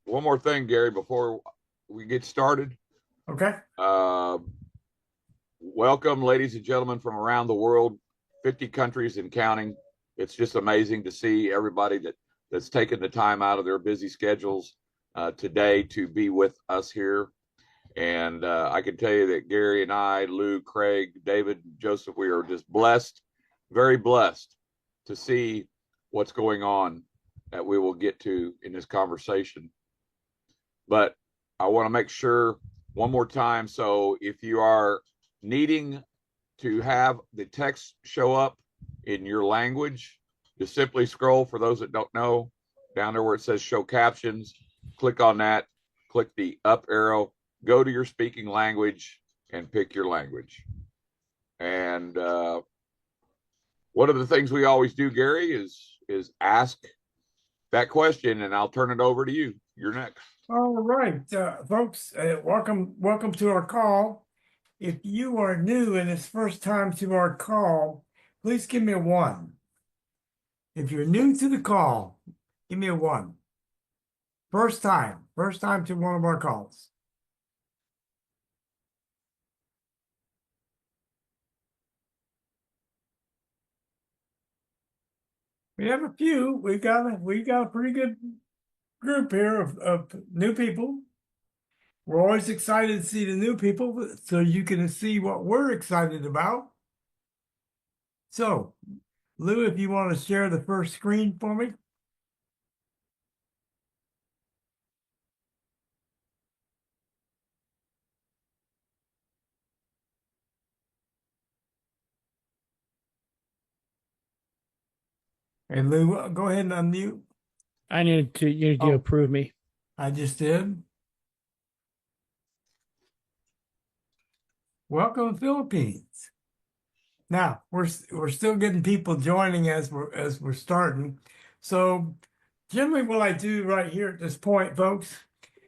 one more thing, Gary, before we get started. Okay. Uh, Welcome, ladies and gentlemen from around the world, 50 countries and counting. It's just amazing to see everybody that's taken the time out of their busy schedules today to be with us here. And I can tell you that Gary and I, Lou, Craig, David, Joseph, we are just blessed, very blessed to see what's going on that we will get to in this conversation. But I want to make sure one more time. So if you are needing to have the text show up in your language, just simply scroll, for those that don't know, down there where it says show captions, click on that, click the up arrow, go to your speaking language and pick your language. And one of the things we always do, Gary, is ask that question, and I'll turn it over to you. You're next. All right, folks, welcome to our call. If you are new and it's first time to our call, please give me a 1. If you're new to the call, give me a 1. First time to one of our calls. We have a few. We got a pretty good group here of new people. We're always excited to see the new people so you can see what we're excited about. So, Lou, if you want to share the first screen for me. And Lou, go ahead and unmute. You need to Oh, approve me. I just did. Welcome, Philippines. Now we're still getting people joining as we're starting. So generally, what I do right here at this point, folks,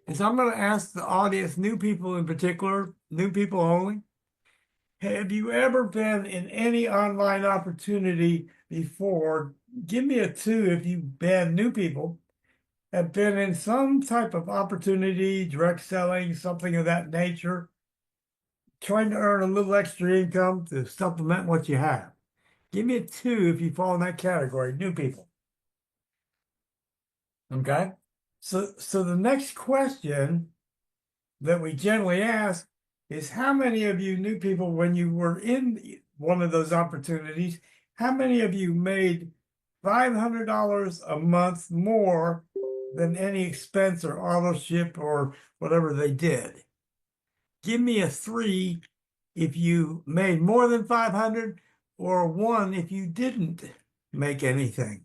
is I'm going to ask the audience, new people in particular, new people only. Have you ever been in any online opportunity before? Give me a 2 if you've been new people. Have been in some type of opportunity, direct selling, something of that nature, trying to earn a little extra income to supplement what you have. Give me a 2 if you fall in that category, new people. Okay. So the next question that we generally ask is how many of you new people, when you were in one of those opportunities, how many of you made $500 a month more than any expense or auto ship or whatever they did? Give me a 3 if you made more than 500 or 1 if you didn't make anything.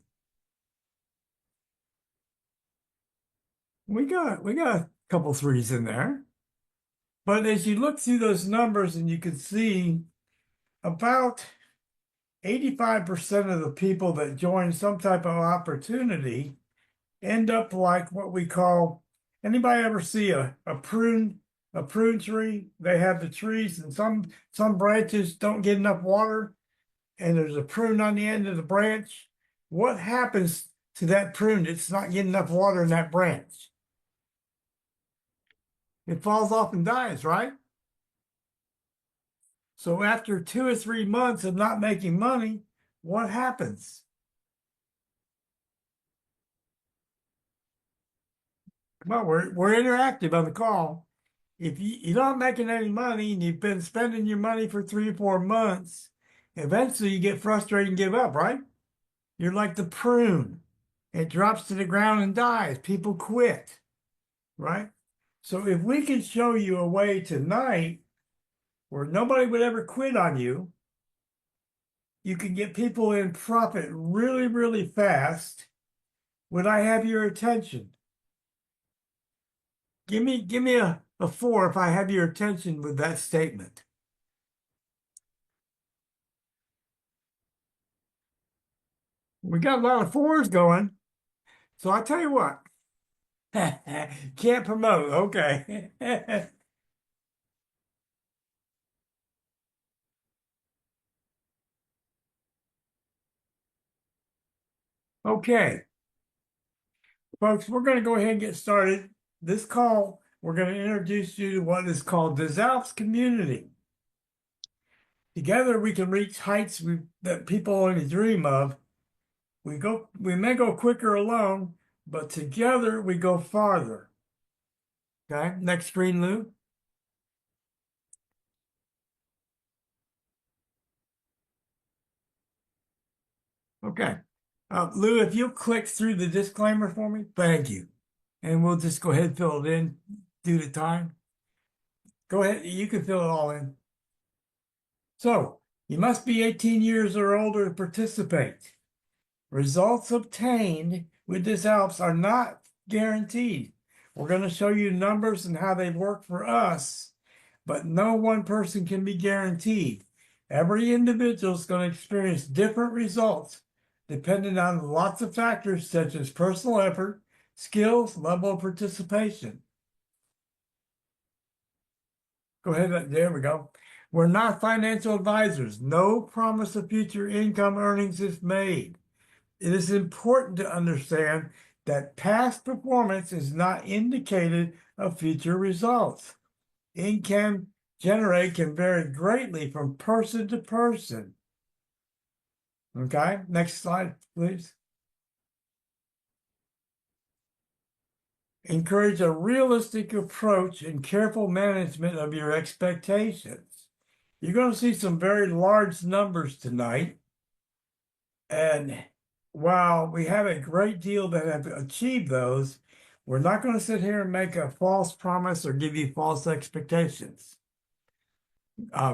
We got a couple 3s in there. But as you look through those numbers and you can see about 85% of the people that join some type of opportunity end up like what we call, anybody ever see a prune tree? They have the trees and some branches don't get enough water and there's a prune on the end of the branch. What happens to that prune? It's not getting enough water in that branch. It falls off and dies, right? So after 2 or 3 months of not making money, what happens? Come on, we're interactive on the call. If you're not making any money and you've been spending your money for 3 or 4 months, eventually you get frustrated and give up, right? You're like the prune. It drops to the ground and dies. People quit, right? So if we can show you a way tonight where nobody would ever quit on you, you can get people in profit really, really fast. Would I have your attention? Give me a 4 if I have your attention with that statement. We got a lot of 4s going. So I tell you what, can't promote. Okay. Okay. Folks, we're going to go ahead and get started. this call, we're going to introduce you to what is called the Alps community. Together, we can reach heights that people only dream of. We may go quicker alone, but together we go farther. Okay, next screen, Lou. Okay. Lou, if you'll click through the disclaimer for me, thank you. And we'll just go ahead and fill it in due to time. Go ahead, you can fill it all in. So, you must be 18 years or older to participate. Results obtained with this Alps are not guaranteed. We're going to show you numbers and how they work for us, but no one person can be guaranteed. Every individual is going to experience different results depending on lots of factors such as personal effort, skills, level of participation. Go ahead, there we go. We're not financial advisors. No promise of future income earnings is made. It is important to understand that past performance is not indicated of future results. Income generated can vary greatly from person to person. Okay, next slide, please. Encourage a realistic approach and careful management of your expectations. You're going to see some very large numbers tonight. And while we have a great deal that have achieved those, we're not going to sit here and make a false promise or give you false expectations.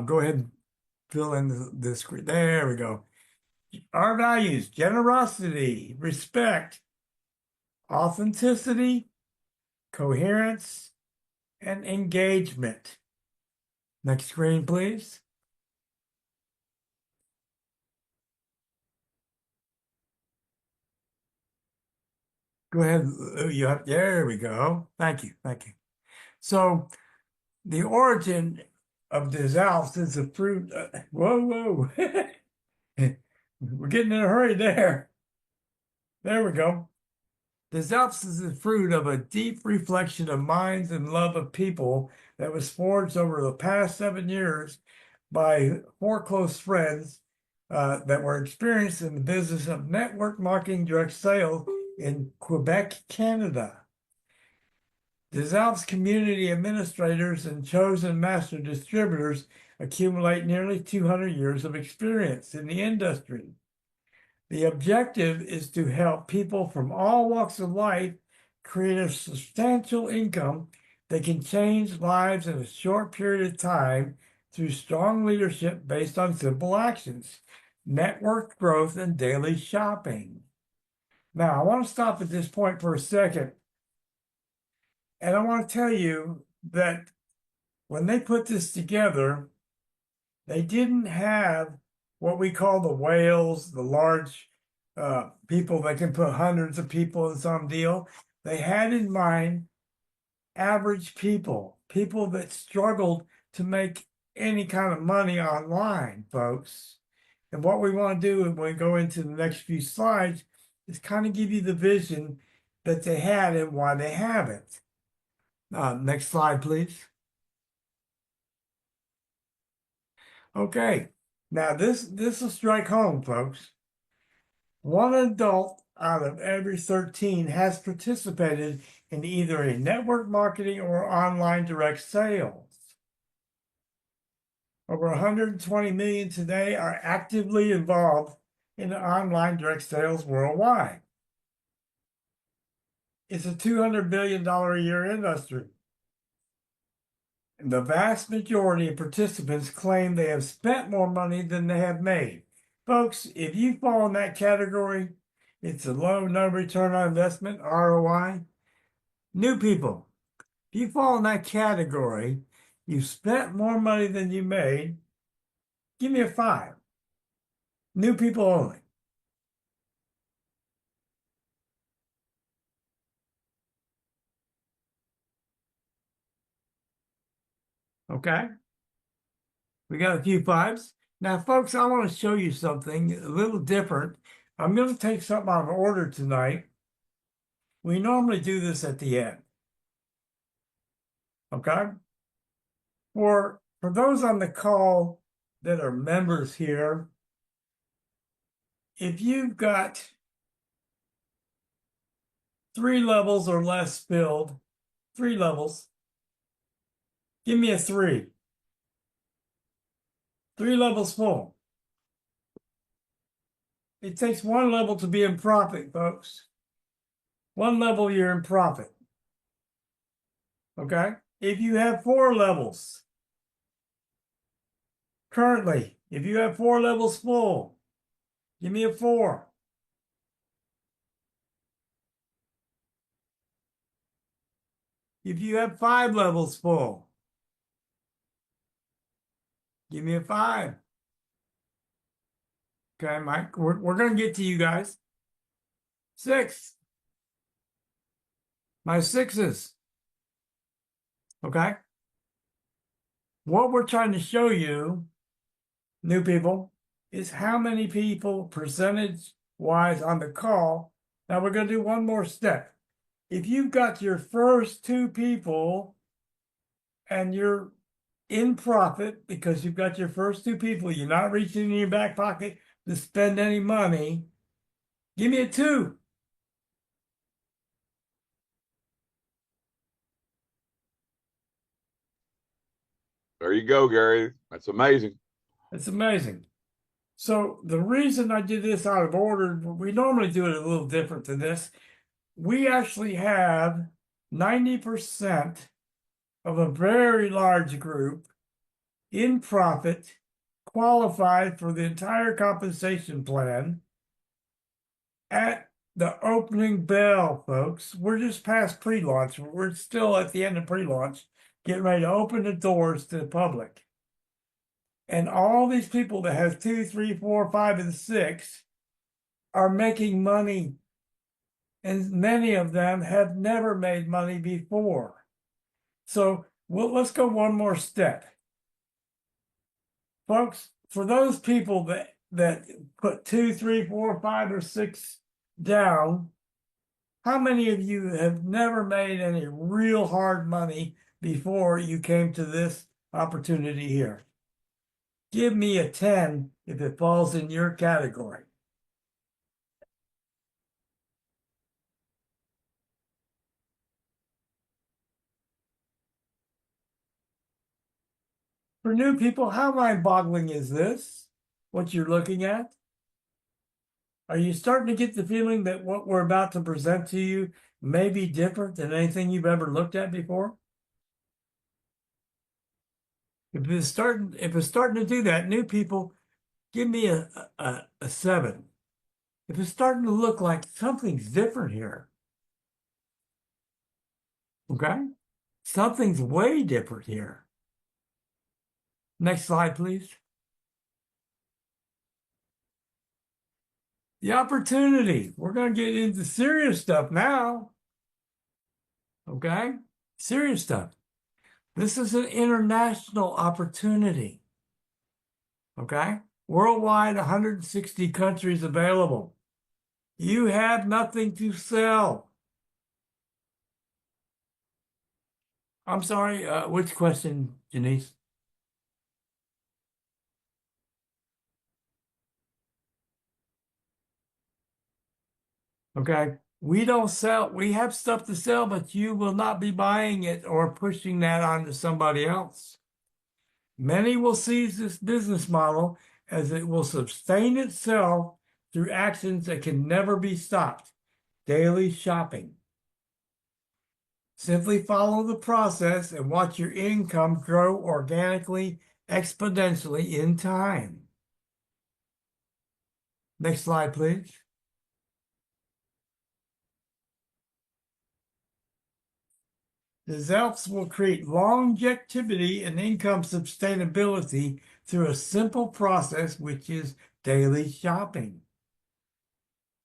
Go ahead and fill in the screen. There we go. Our values: generosity, respect, authenticity, coherence, and engagement. Next screen, please. Go ahead. There we go. Thank you. Thank you. So the origin of this Alps is the fruit. Whoa. We're getting in a hurry there. There we go. This Alps is the fruit of a deep reflection of minds and love of people that was forged over the past 7 years by 4 close friends that were experienced in the business of network marketing direct sales in Quebec, Canada. The Alps community administrators and chosen master distributors accumulate nearly 200 years of experience in the industry. The objective is to help people from all walks of life create a substantial income that can change lives in a short period of time through strong leadership based on simple actions, network growth, and daily shopping. Now, I want to stop at this point for a second. And I want to tell you that when they put this together, they didn't have what we call the whales, the large people that can put hundreds of people in some deal. They had in mind average people, people that struggled to make any kind of money online, folks. And what we want to do when we go into the next few slides is kind of give you the vision that they had and why they have it. Next slide, please. Okay, now this will strike home, folks. One adult out of every 13 has participated in either a network marketing or online direct sales. Over 120 million today are actively involved in online direct sales worldwide. It's a $200 billion a year industry. And the vast majority of participants claim they have spent more money than they have made. Folks, if you fall in that category, it's a low no return on investment, ROI. New people, if you fall in that category, you spent more money than you made, give me a 5. New people only. Okay? We got a few 5s. Now, folks, I want to show you something a little different. I'm going to take something out of order tonight. We normally do this at the end. Okay. For those on the call that are members here, if you've got 3 levels or less filled, 3 levels, give me a 3. 3 levels full. It takes 1 level to be in profit, folks. 1 level, you're in profit. Okay? If you have 4 levels, currently, if you have 4 levels full, give me a 4. If you have 5 levels full, give me a 5. Okay, Mike, we're going to get to you guys. 6. My 6s. Okay? What we're trying to show you, new people, is how many people percentage-wise on the call. Now we're going to do one more step. If you've got your first 2 people and you're in profit because you've got your first 2 people, you're not reaching in your back pocket to spend any money, give me a 2. There you go, Gary. That's amazing. It's amazing. So the reason I did this out of order, we normally do it a little different than this. We actually have 90% of a very large group in profit, qualified for the entire compensation plan at the opening bell, folks. We're just past pre-launch. We're still at the end of pre-launch, getting ready to open the doors to the public. And all these people that have 2, 3, 4, 5, and 6 are making money. And many of them have never made money before. So let's go one more step. Folks, for those people that put 2, 3, 4, 5, or 6 down, how many of you have never made any real hard money before you came to this opportunity here? Give me a 10 if it falls in your category. For new people, how mind-boggling is this? What you're looking at? Are you starting to get the feeling that what we're about to present to you may be different than anything you've ever looked at before? If it's starting to do that, new people, give me a 7. If it's starting to look like something's different here, okay? Something's way different here. Next slide, please. The opportunity. We're going to get into serious stuff now. Okay? Serious stuff. This is an international opportunity. Okay? Worldwide, 160 countries available. You have nothing to sell. I'm sorry, which question, Janice? Okay, we don't sell, we have stuff to sell, but you will not be buying it or pushing that onto somebody else. Many will seize this business model as it will sustain itself through actions that can never be stopped. Daily shopping. Simply follow the process and watch your income grow organically, exponentially in time. Next slide, please. The Alps will create longevity and income sustainability through a simple process, which is daily shopping.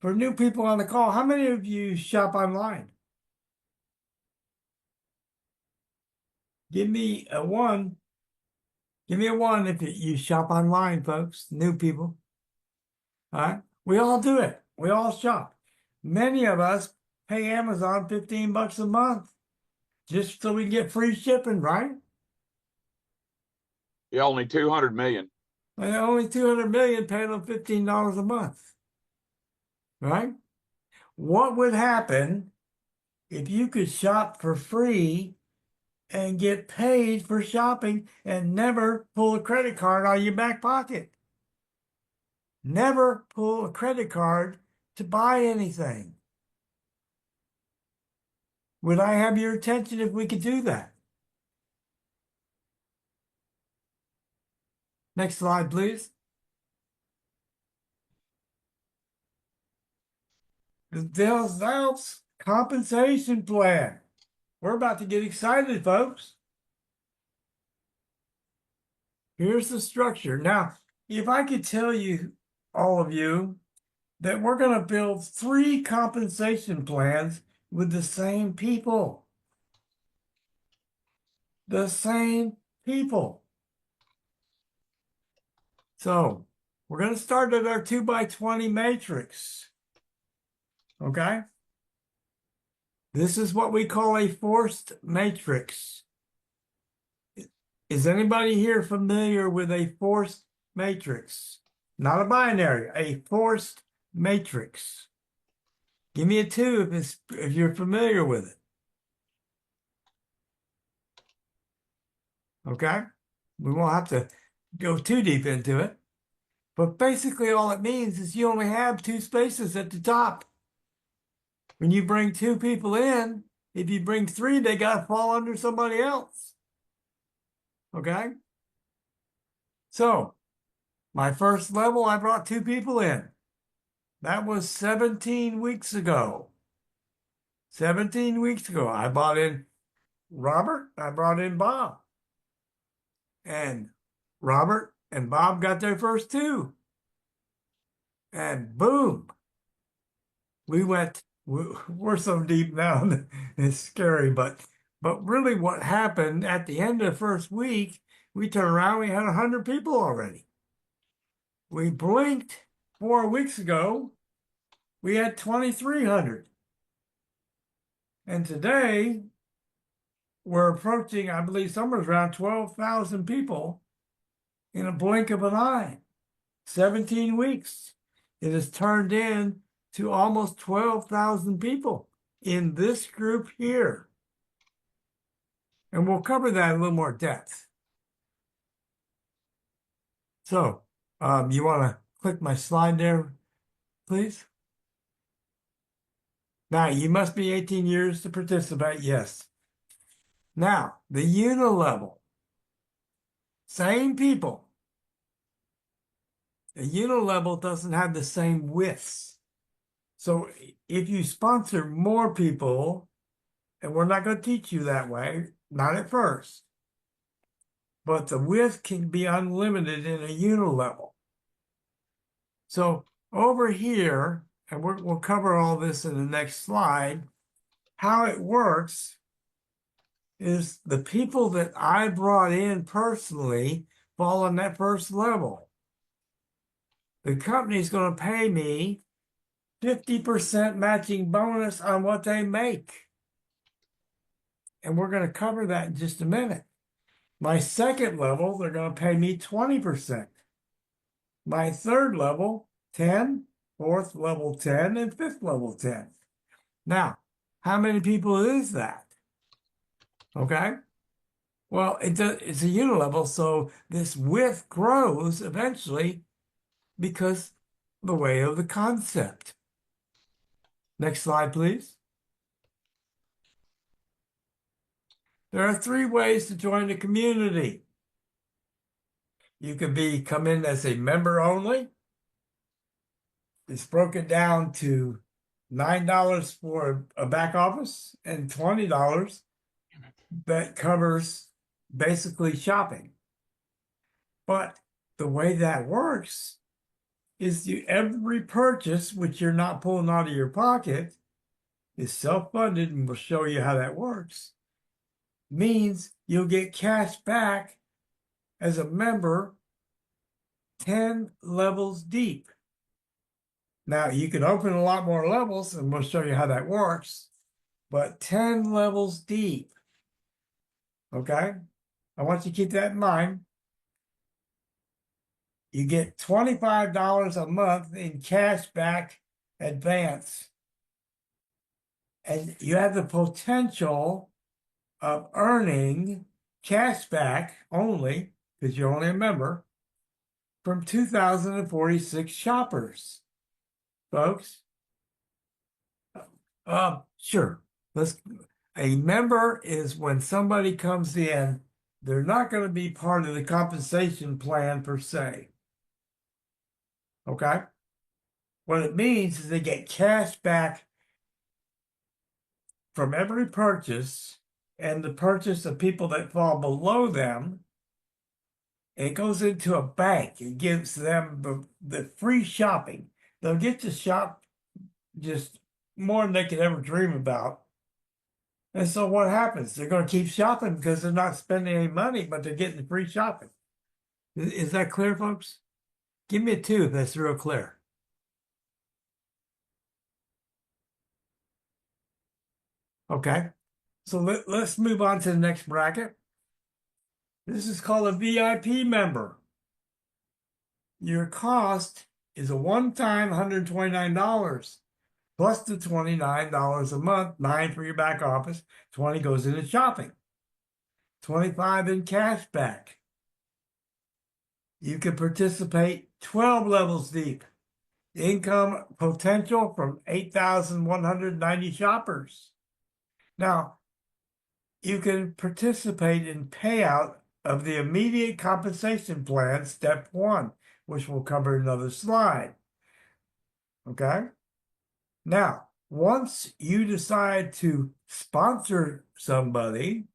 For new people on the call, how many of you shop online? Give me a 1. Give me a 1 if you shop online, folks, new people. All right? We all do it. We all shop. Many of us pay Amazon $15 a month. just so we can get free shipping, right? Yeah, only 200 million. And only 200 million paying them $15 a month, right? What would happen if you could shop for free and get paid for shopping and never pull a credit card out of your back pocket? Never pull a credit card to buy anything. Would I have your attention if we could do that? Next slide, please. The Alpes compensation plan. We're about to get excited, folks. Here's the structure. Now, if I could tell you, all of you, that we're going to build 3 compensation plans with the same people. The same people. So we're going to start at our 2x20 matrix. Okay? This is what we call a forced matrix. Is anybody here familiar with a forced matrix? Not a binary, a forced matrix. Give me a 2 if you're familiar with it. Okay? We won't have to go too deep into it. But basically all it means is you only have 2 spaces at the top. When you bring 2 people in, if you bring 3, they got to fall under somebody else. Okay? So, my first level, I brought 2 people in. That was 17 weeks ago. 17 weeks ago, I brought in Robert, I brought in Bob. And Robert and Bob got their first 2. And boom, we're so deep now, it's scary, but really what happened at the end of the first week, we turned around, we had 100 people already. We blinked 4 weeks ago, we had 2,300. And today, we're approaching, I believe, somewhere around 12,000 people in a blink of an eye. 17 weeks. It has turned in to almost 12,000 people in this group here. And we'll cover that in a little more depth. So, you want to click my slide there, please? Now, you must be 18 years to participate, yes. Now, the unilevel. Same people. The unilevel doesn't have the same widths. So if you sponsor more people, and we're not going to teach you that way, not at first, but the width can be unlimited in a unilevel. So over here, and we'll cover all this in the next slide, how it works is the people that I brought in personally fall on that first level. The company's going to pay me 50% matching bonus on what they make. And we're going to cover that in just a minute. My second level, they're going to pay me 20%. My third level, 10, fourth level 10, and fifth level 10. Now, how many people is that? Okay. Well, it's a unilevel, so this width grows eventually because the way of the concept. Next slide, please. There are 3 ways to join the community. You can come in as a member only. It's broken down to $9 for a back office and $20 that covers basically shopping. But the way that works is every purchase, which you're not pulling out of your pocket, is self-funded, and we'll show you how that works, means you'll get cash back as a member 10 levels deep. Now, you can open a lot more levels, and we'll show you how that works, but 10 levels deep. Okay? I want you to keep that in mind. You get $25 a month in cash back advance. And you have the potential of earning cash back only, because you're only a member, from 2,046 shoppers, folks. Sure. A member is when somebody comes in, they're not going to be part of the compensation plan per se. Okay? What it means is they get cash back from every purchase and the purchase of people that fall below them. It goes into a bank. It gives them the free shopping. They'll get to shop just more than they could ever dream about. And so what happens? They're going to keep shopping because they're not spending any money, but they're getting free shopping. Is that clear, folks? Give me a 2 if that's real clear. Okay. So let's move on to the next bracket. This is called a VIP member. Your cost is a one-time $129 plus the $29 a month, 9 for your back office, 20 goes into shopping, 25 in cash back. You can participate 12 levels deep. Income potential from 8,190 shoppers. Now, you can participate in payout of the immediate compensation plan, step 1, which we'll cover in another slide. Okay? Now, once you decide to sponsor somebody,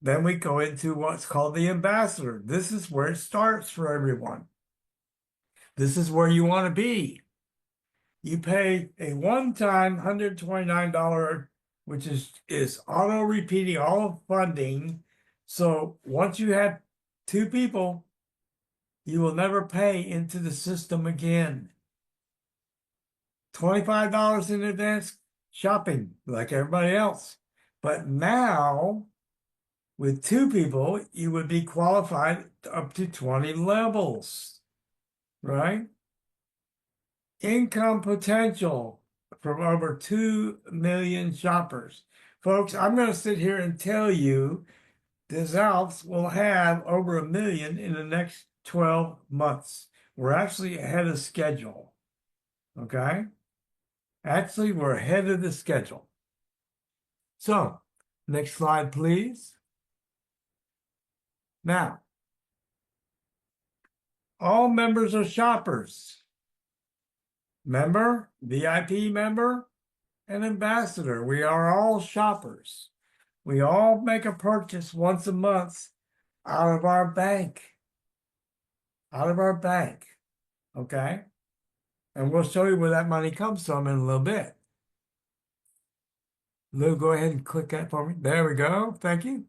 then we go into what's called the ambassador. This is where it starts for everyone. This is where you want to be. You pay a one-time $129, which is auto-repeating, all funding. So once you have 2 people, you will never pay into the system again. $25 in advance shopping, like everybody else. But now, with 2 people, you would be qualified up to 20 levels, right? Income potential from over 2 million shoppers. Folks, I'm going to sit here and tell you this Alps will have over 1 million in the next 12 months. We're actually ahead of schedule, okay? Actually, we're ahead of the schedule. So, next slide, please. Now, all members are shoppers. Member, VIP member, and ambassador. We are all shoppers. We all make a purchase once a month out of our bank. Out of our bank. Okay? And we'll show you where that money comes from in a little bit. Lou, go ahead and click that for me. There we go. Thank you.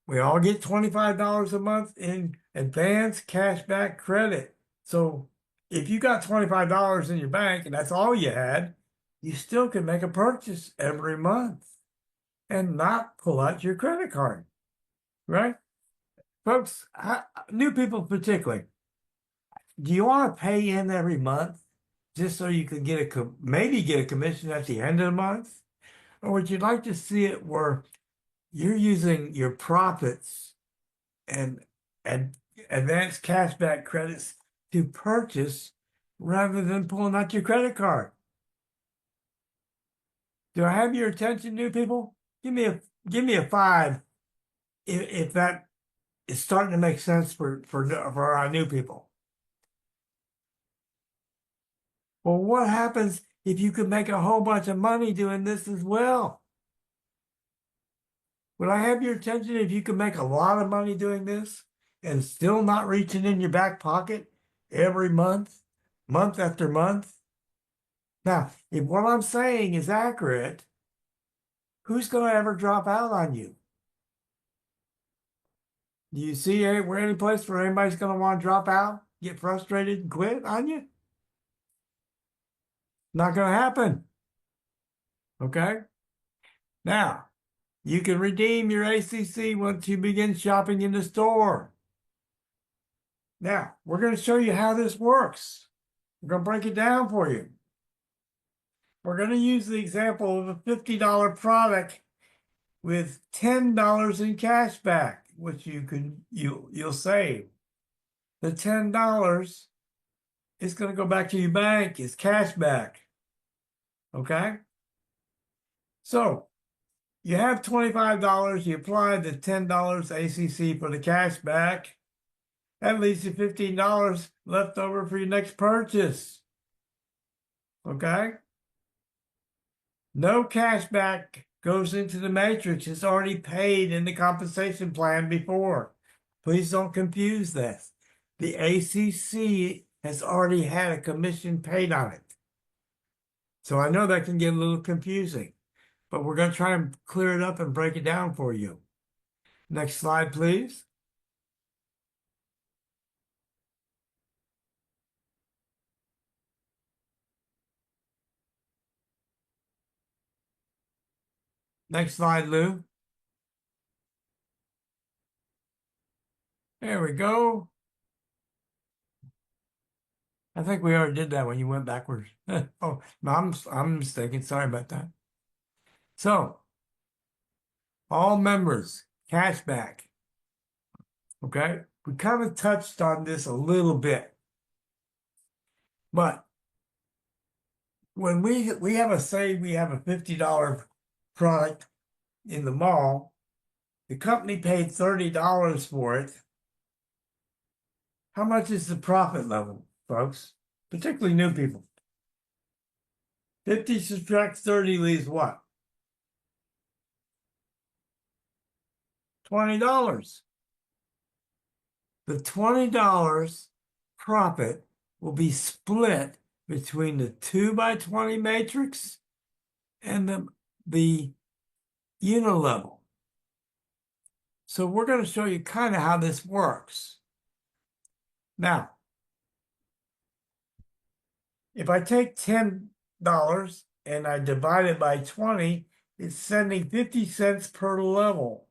We all get $25 a month in advance cashback credit. So if you got $25 in your bank and that's all you had, you still can make a purchase every month and not pull out your credit card, right? Folks, new people particularly, do you want to pay in every month just so you can get maybe get a commission at the end of the month? Or would you like to see it where you're using your profits and advanced cashback credits to purchase rather than pulling out your credit card? Do I have your attention, new people? Give me a 5 if that is starting to make sense for our new people. Well, what happens if you could make a whole bunch of money doing this as well? Would I have your attention if you could make a lot of money doing this and still not reaching in your back pocket every month, month after month? Now, if what I'm saying is accurate, who's going to ever drop out on you? Do you see any place where anybody's going to want to drop out, get frustrated, and quit on you? Not going to happen. Okay? Now, You can redeem your ACC once you begin shopping in the store. Now, we're going to show you how this works. We're going to break it down for you. We're going to use the example of a $50 product with $10 in cash back, which you'll save. The $10 is going to go back to your bank. It's cash back. Okay? So you have $25. You apply the $10 ACC for the cash back. That leaves you $15 left over for your next purchase. Okay? No cash back goes into the matrix. It's already paid in the compensation plan before. Please don't confuse this. The ACC has already had a commission paid on it. So I know that can get a little confusing, but we're going to try and clear it up and break it down for you. Next slide, please. Next slide, Lou. There we go. I think we already did that when you went backwards. Oh, no, I'm mistaken. Sorry about that. So, all members, cash back. Okay, we kind of touched on this a little bit, but when we have a $50 product in the mall, the company paid $30 for it. How much is the profit level, folks? Particularly new people. 50 subtract 30 leaves what? $20. The $20 profit will be split between the 2x20 matrix and the unilevel. So we're going to show you kind of how this works. Now, if I take $10 and I divide it by 20, it's sending 50 cents per level.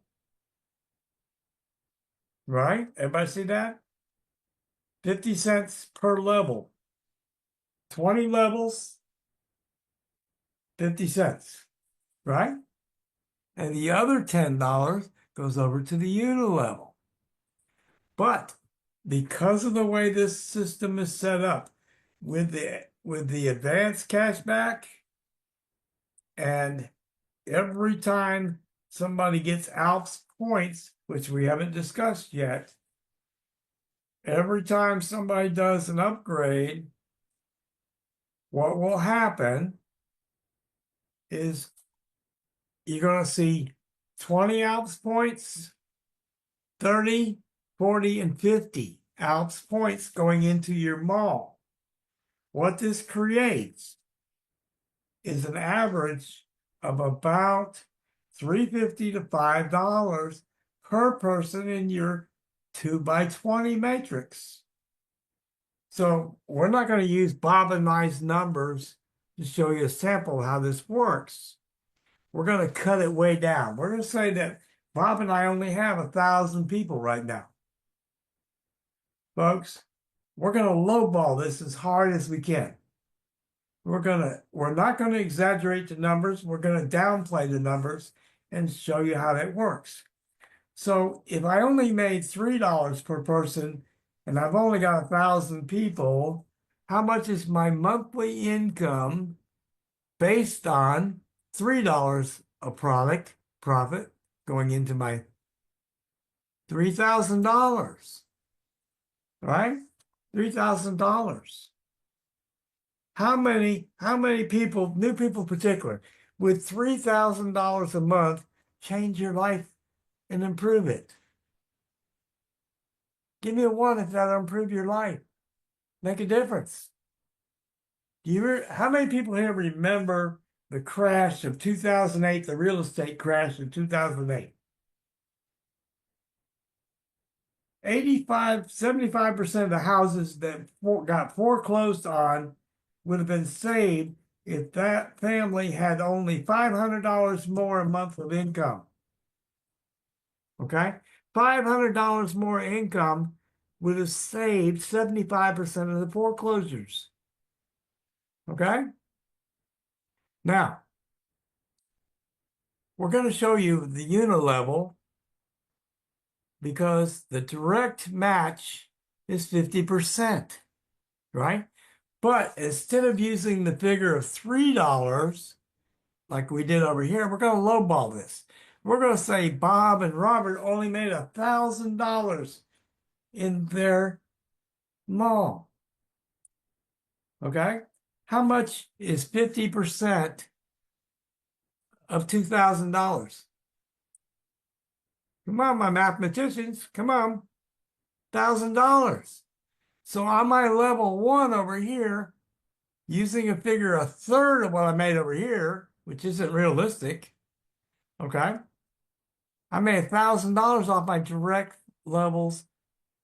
Right? Everybody see that? 50 cents per level. 20 levels, 50 cents. Right? And the other $10 goes over to the unilevel. But because of the way this system is set up, with the advanced cashback, and every time somebody gets Alps points, which we haven't discussed yet, every time somebody does an upgrade, what will happen is you're going to see 20 Alps points, 30, 40, and 50 Alps points going into your mall. What this creates is an average of about $3.50 to $5 per person in your 2x20 matrix. So we're not going to use Bob and I's numbers to show you a sample of how this works. We're going to cut it way down. We're going to say that Bob and I only have 1,000 people right now. Folks, we're going to lowball this as hard as we can. We're not going to exaggerate the numbers. We're going to downplay the numbers and show you how that works. So if I only made $3 per person and I've only got 1,000 people, how much is my monthly income based on $3 a profit going into my $3,000, right? $3,000. How many people, new people in particular, with $3,000 a month change your life and improve it? Give me a 1 if that'll improve your life. Make a difference. How many people here remember the crash of 2008, the real estate crash of 2008? 75% of the houses that got foreclosed on would have been saved if that family had only $500 more a month of income. Okay, $500 more income would have saved 75% of the foreclosures. Okay, now we're going to show you the unilevel because the direct match is 50%, right? But instead of using the figure of $3 like we did over here, we're going to lowball this. We're going to say Bob and Robert only made $1,000 in their mall. Okay? How much is 50% of $2,000? Come on, my mathematicians. Come on. $1,000. So on my level 1 over here, using a figure a third of what I made over here, which isn't realistic, okay? I made $1,000 off my direct levels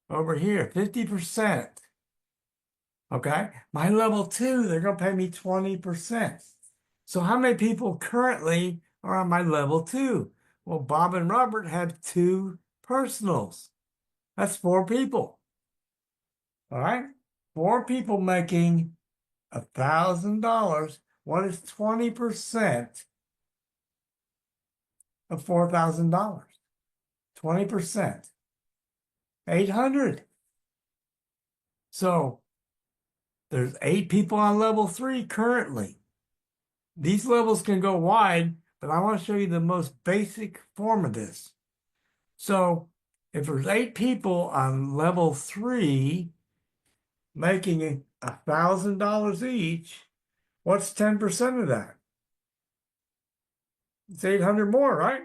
over here, 50%. Okay, my level 2, they're going to pay me 20%. So how many people currently are on my level 2? Well, Bob and Robert have 2 personals. That's 4 people. All right, 4 people making $1,000. What is 20% of $4,000? 20%. 800. So there's 8 people on level 3 currently. These levels can go wide, but I want to show you the most basic form of this. So if there's 8 people on level 3 making $1,000 each, what's 10% of that? It's 800 more, right?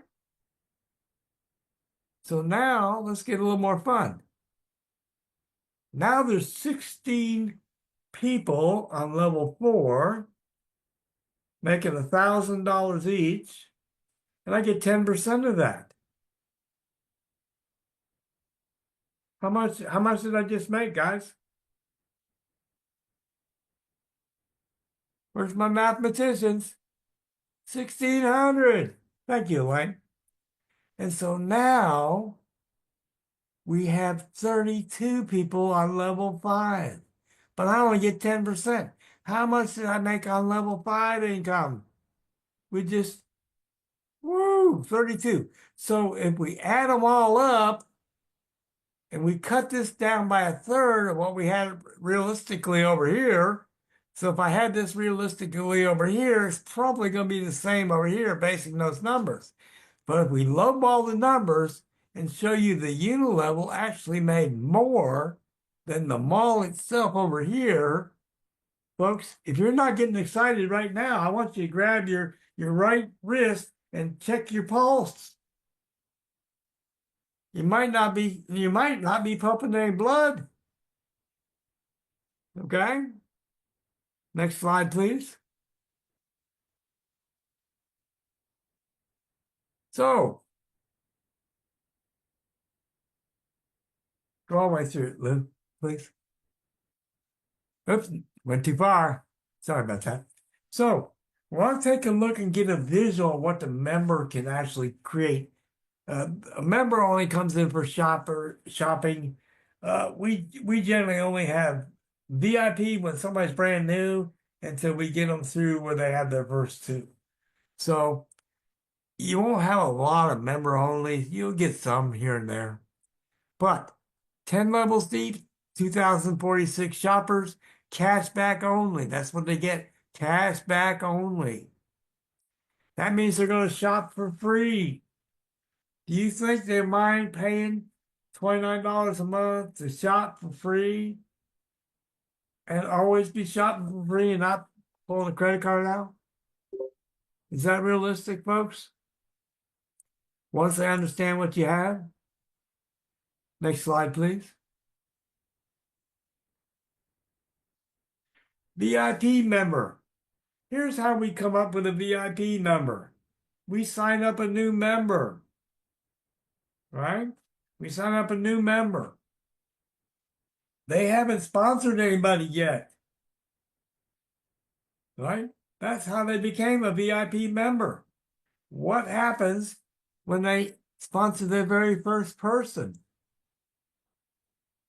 So now let's get a little more fun. Now there's 16 people on level 4 making $1,000 each, and I get 10% of that. How much did I just make, guys? Where's my mathematicians? 1,600. Thank you, Elaine. And so now we have 32 people on level 5, but I only get 10%. How much did I make on level 5 income? We just, 32. So if we add them all up and we cut this down by a third of what we had realistically over here, so if I had this realistically over here, it's probably going to be the same over here based on those numbers. But if we lowball the numbers and show you the unilevel actually made more than the mall itself over here, folks, if you're not getting excited right now, I want you to grab your right wrist and check your pulse. You might not be pumping any blood. Okay? Next slide, please. So, go all the way through it, Lou, please. Oops, went too far. Sorry about that. So, we want to take a look and get a visual of what the member can actually create. A member only comes in for shopping. We generally only have VIP when somebody's brand new until we get them through where they have their first 2. So you won't have a lot of member only. You'll get some here and there. But 10 levels deep, 2,046 shoppers, cash back only. That's what they get, cash back only. That means they're going to shop for free. Do you think they mind paying $29 a month to shop for free and always be shopping for free and not pulling a credit card out? Is that realistic, folks? Once they understand what you have? Next slide, please. VIP member. Here's how we come up with a VIP member. We sign up a new member, right? We sign up a new member. They haven't sponsored anybody yet, right? That's how they became a VIP member. What happens when they sponsor their very first person.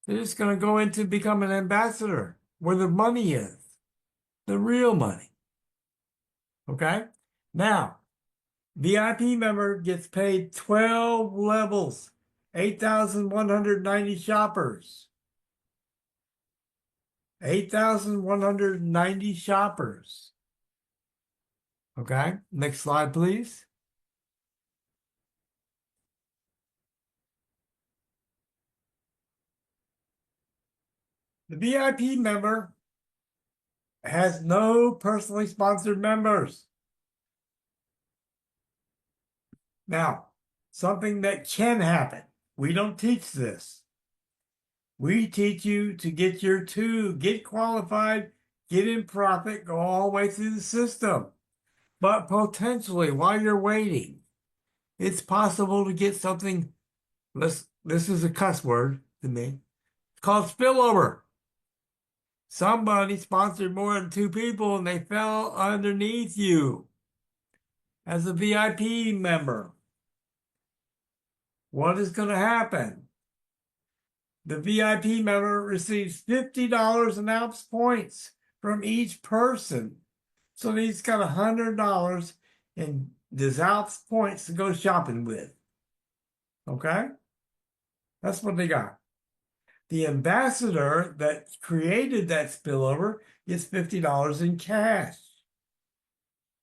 They're just going to go into become an ambassador where the money is, the real money. Okay? Now, VIP member gets paid 12 levels, 8,190 shoppers. 8,190 shoppers. Okay, next slide, please. The VIP member has no personally sponsored members. Now, something that can happen. We don't teach this. We teach you to get your two, get qualified, get in profit, go all the way through the system. But potentially, while you're waiting, it's possible to get something, this is a cuss word to me, it's called spillover. Somebody sponsored more than two people and they fell underneath you as a VIP member. What is going to happen? The VIP member receives $50 in Alps points from each person. So he's got $100 in his Alps points to go shopping with. Okay? That's what they got. The ambassador that created that spillover gets $50 in cash.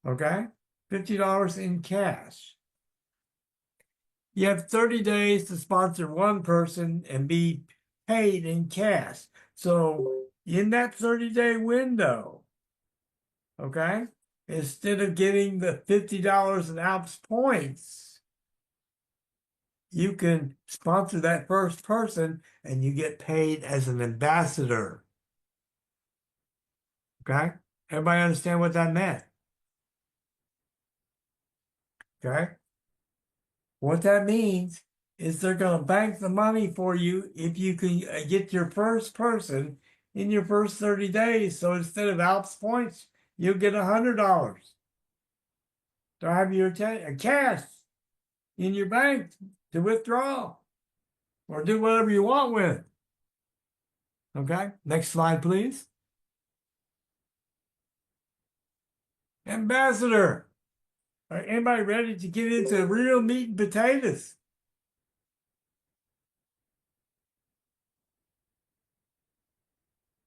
Okay? $50 in cash. You have 30 days to sponsor one person and be paid in cash. So in that 30-day window, okay, instead of getting the $50 in Alps points, you can sponsor that first person and you get paid as an ambassador. Okay? Everybody understand what that meant? Okay? What that means is they're going to bank the money for you if you can get your first person in your first 30 days. So instead of Alps points, you'll get $100 to have your cash in your bank to withdraw or do whatever you want with. Okay, next slide, please. Ambassador. Are anybody ready to get into real meat and potatoes?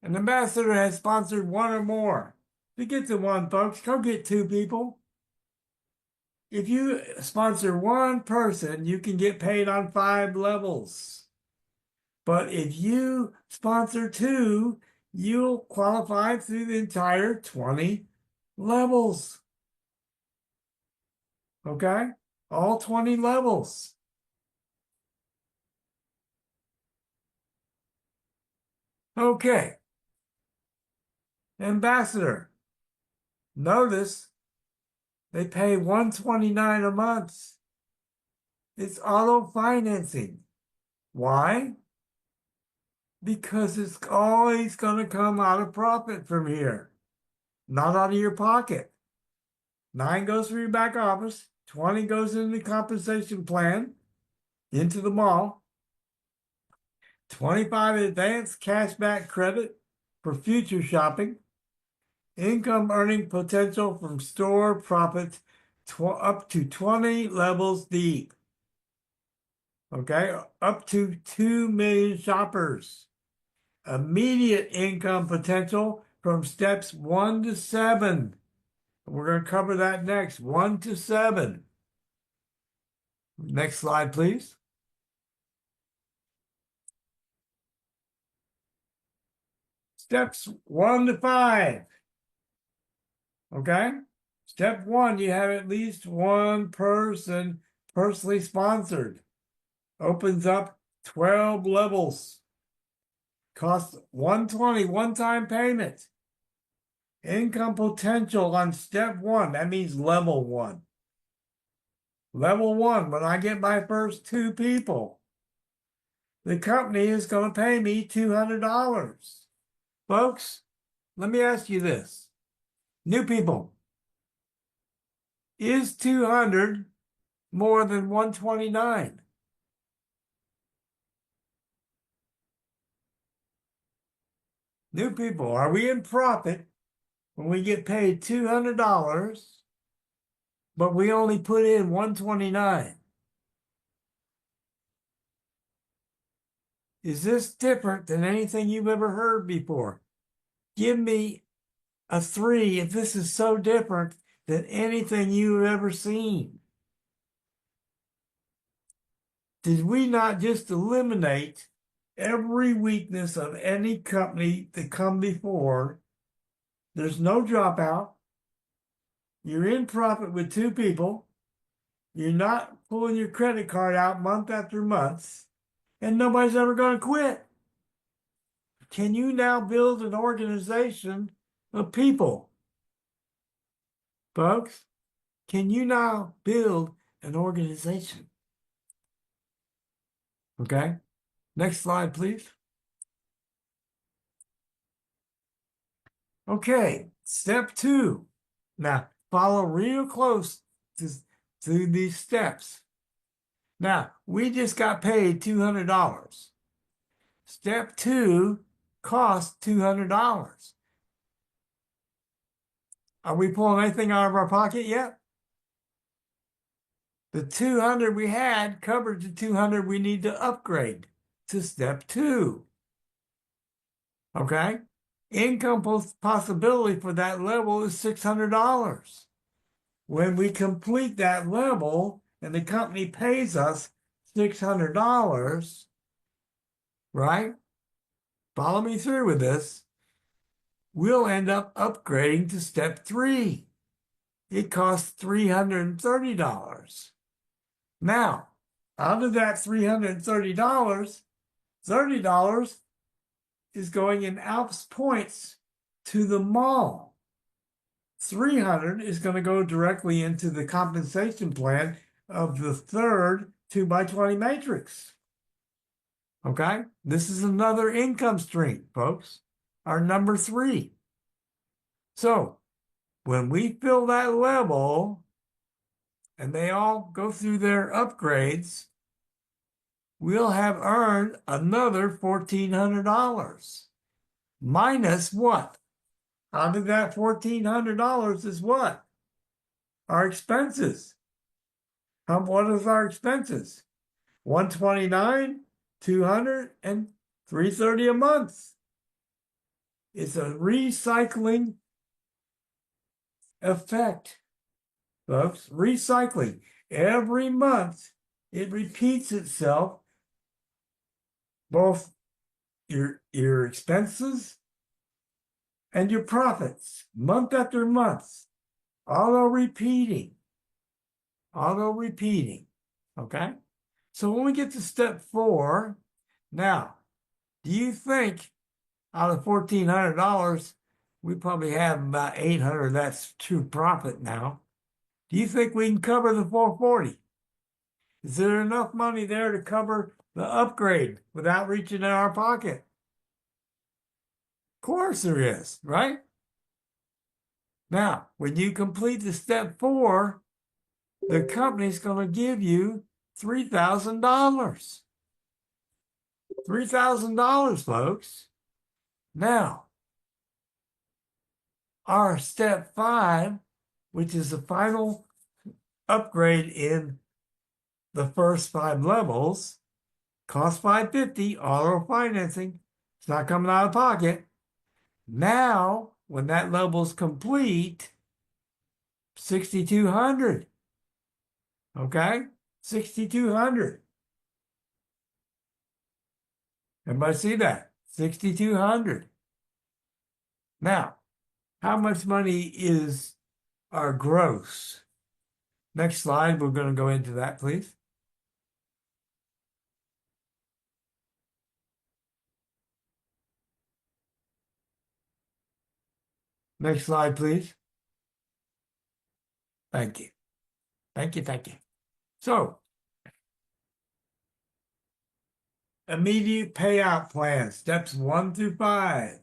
An ambassador has sponsored one or more. To get to one, folks, go get two people. If you sponsor one person, you can get paid on 5 levels. But if you sponsor two, you'll qualify through the entire 20 levels. Okay? All 20 levels. Okay. Ambassador. Notice they pay $129 a month. It's auto financing. Why? Because it's always going to come out of profit from here, not out of your pocket. 9 goes for your back office, 20 goes into the compensation plan, into the mall, 25 advance cashback credit for future shopping, income earning potential from store profits up to 20 levels deep. Okay, up to 2 million shoppers. Immediate income potential from steps 1 to 7. We're going to cover that next, 1 to 7. Next slide, please. Steps 1 to 5. Okay? Step 1, you have at least one person personally sponsored. Opens up 12 levels. Costs $120, one-time payment. Income potential on step 1. That means level 1. Level 1, when I get my first 2 people, the company is going to pay me $200. Folks, let me ask you this. New people, is $200 more than 129? New people, are we in profit when we get paid $200, but we only put in 129? Is this different than anything you've ever heard before? Give me a 3 if this is so different than anything you've ever seen. Did we not just eliminate every weakness of any company that come before? There's no dropout. You're in profit with 2 people. You're not pulling your credit card out month after month, and nobody's ever going to quit. Can you now build an organization of people? Folks, can you now build an organization? Okay, next slide, please. Okay, step 2. Now, follow real close to these steps. Now, we just got paid $200. Step 2 costs $200. Are we pulling anything out of our pocket yet? The 200 we had covered the 200 we need to upgrade to step 2. Okay? Income possibility for that level is $600. When we complete that level and the company pays us $600, right? Follow me through with this. We'll end up upgrading to step 3. It costs $330. Now, out of that $330, $30 is going in Alps points to the mall. 300 is going to go directly into the compensation plan of the third 2x20 matrix. Okay? This is another income stream, folks. Our number 3. So, when we fill that level and they all go through their upgrades, we'll have earned another $1,400. Minus what? Out of that $1,400 is what? Our expenses. What is our expenses? 129, 200, and 330 a month. It's a recycling effect, folks. Recycling. Every month, it repeats itself, both your expenses and your profits, month after month. Auto-repeating. Auto-repeating. Okay? So when we get to step 4, now, do you think out of $1,400, we probably have about $800, that's true profit now. Do you think we can cover the 440? Is there enough money there to cover the upgrade without reaching in our pocket? Of course there is, right? Now, when you complete the step 4, the company's going to give you $3,000. $3,000, folks. Now, our step 5, which is the final upgrade in the first 5 levels, costs $550, auto financing. It's not coming out of pocket. Now, when that level's complete, $6,200. Okay? $6,200. Everybody see that? $6,200. Now, how much money is our gross? Next slide, we're going to go into that, please. Next slide, please. Thank you. Thank you, thank you. So, immediate payout plan, steps 1 through 5.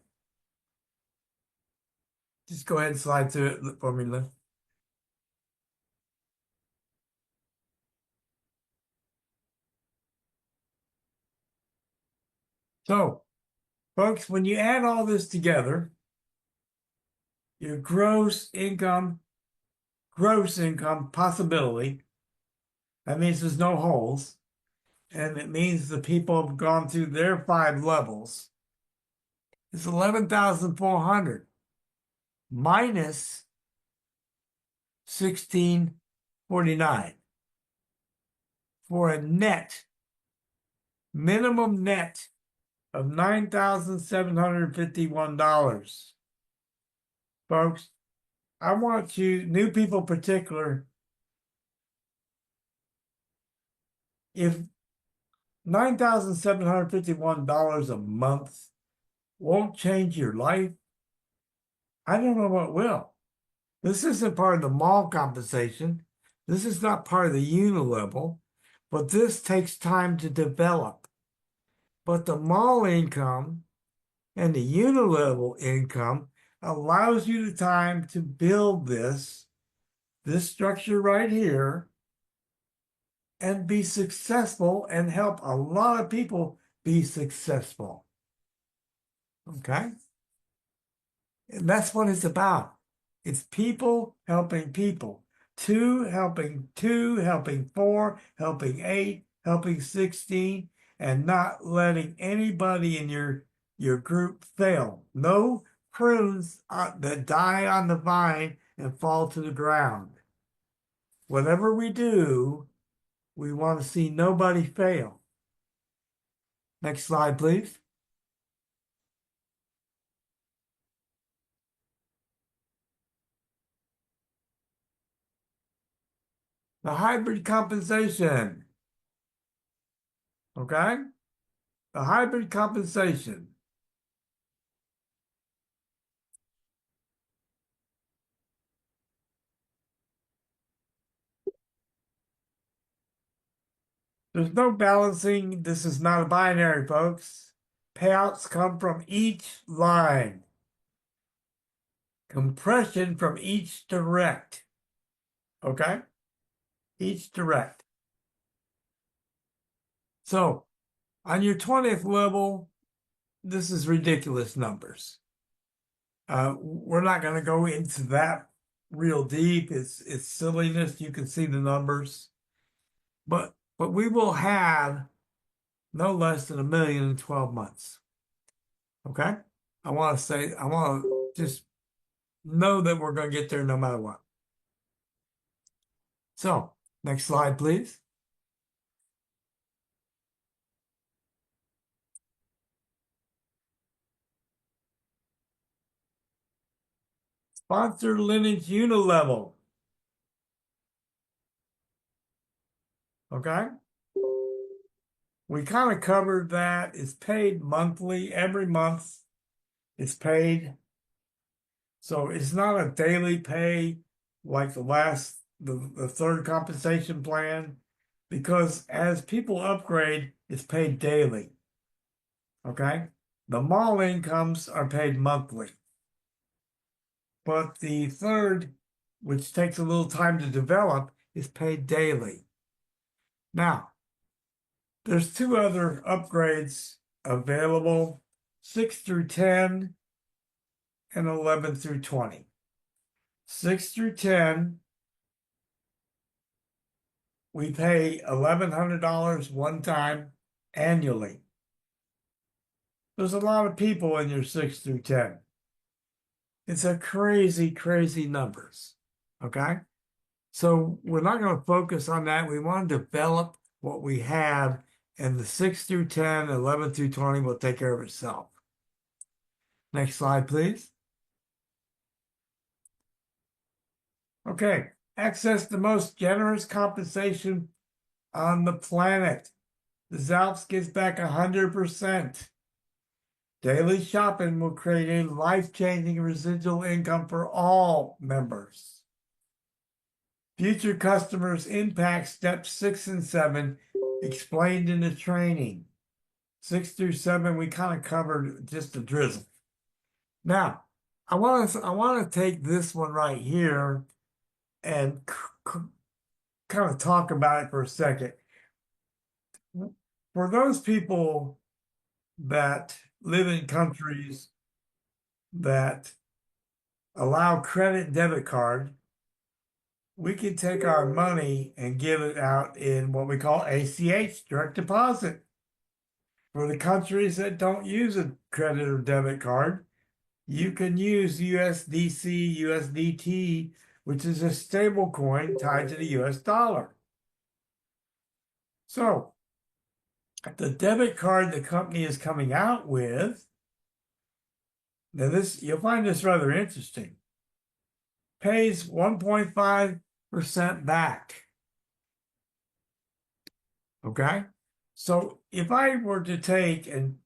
Just go ahead and slide through it for me, Lynn. So, folks, when you add all this together, your gross income possibility, that means there's no holes, and it means the people have gone through their 5 levels. It's 11,400 minus 1649 for a minimum net of $9,751. Folks, I want you, new people particular, if $9,751 a month won't change your life, I don't know what will. This isn't part of the mall compensation. This is not part of the unilevel, but this takes time to develop. But the mall income and the unilevel income allows you the time to build this structure right here and be successful and help a lot of people be successful. Okay? And that's what it's about. It's people helping people. 2 helping 2, helping 4, helping 8, helping 16, and not letting anybody in your group fail. No prunes that die on the vine and fall to the ground. Whatever we do, we want to see nobody fail. Next slide, please. The hybrid compensation. Okay? The hybrid compensation. There's no balancing. This is not a binary, folks. Payouts come from each line. Compression from each direct. Okay? Each direct. So, on your 20th level, this is ridiculous numbers. We're not going to go into that real deep. It's silliness. You can see the numbers. But we will have no less than $1 million in 12 months. Okay? I want to just know that we're going to get there no matter what. So, next slide, please. Sponsor lineage unilevel. Okay? We kind of covered that. It's paid monthly. Every month it's paid. So it's not a daily pay like the third compensation plan, because as people upgrade, it's paid daily. Okay? The mall incomes are paid monthly. But the third, which takes a little time to develop, is paid daily. Now, there's 2 other upgrades available, 6 through 10 and 11 through 20. 6 through 10, we pay $1,100 one time annually. There's a lot of people in your 6 through 10. It's a crazy, crazy numbers. Okay? So we're not going to focus on that. We want to develop what we have, and the 6 through 10, 11 through 20 will take care of itself. Next slide, please. Okay, access the most generous compensation on the planet. The Alps gives back 100%. Daily shopping will create a life-changing residual income for all members. Future customers impact steps 6 and 7 explained in the training. 6 through 7, we kind of covered just a drizzle. Now, I want to take this one right here and kind of talk about it for a second. For those people that live in countries that allow credit debit card, we can take our money and give it out in what we call ACH, direct deposit. For the countries that don't use a credit or debit card, you can use USDC, USDT, which is a stable coin tied to the US dollar. So the debit card the company is coming out with, now this, you'll find this rather interesting, pays 1.5% back. Okay? So if I were to take and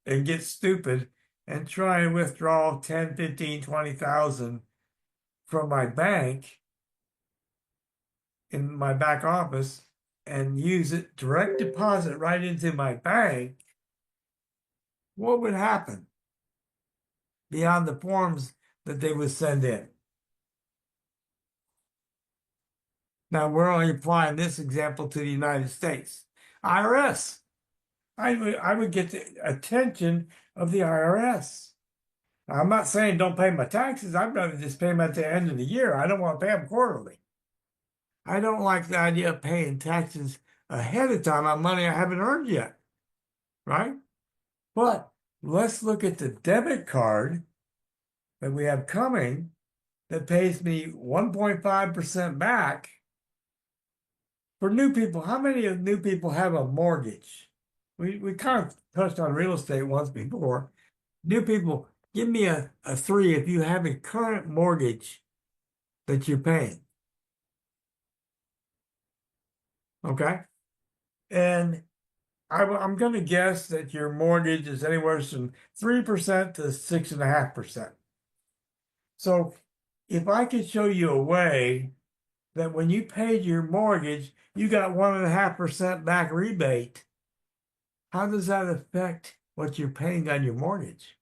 get stupid and try and withdraw 10, 15, 20,000 from my bank in my back office and use it direct deposit right into my bank, what would happen beyond the forms that they would send in? Now, we're only applying this example to the United States. IRS. I would get the attention of the IRS. Now, I'm not saying don't pay my taxes. I'd rather just pay them at the end of the year. I don't want to pay them quarterly. I don't like the idea of paying taxes ahead of time on money I haven't earned yet, right? But let's look at the debit card that we have coming that pays me 1.5% back. For new people, how many of new people have a mortgage? We kind of touched on real estate once before. New people, give me a 3 if you have a current mortgage that you're paying. Okay? And I'm going to guess that your mortgage is anywhere from 3% to 6.5%. So if I could show you a way that when you paid your mortgage, you got 1.5% back rebate, how does that affect what you're paying on your mortgage?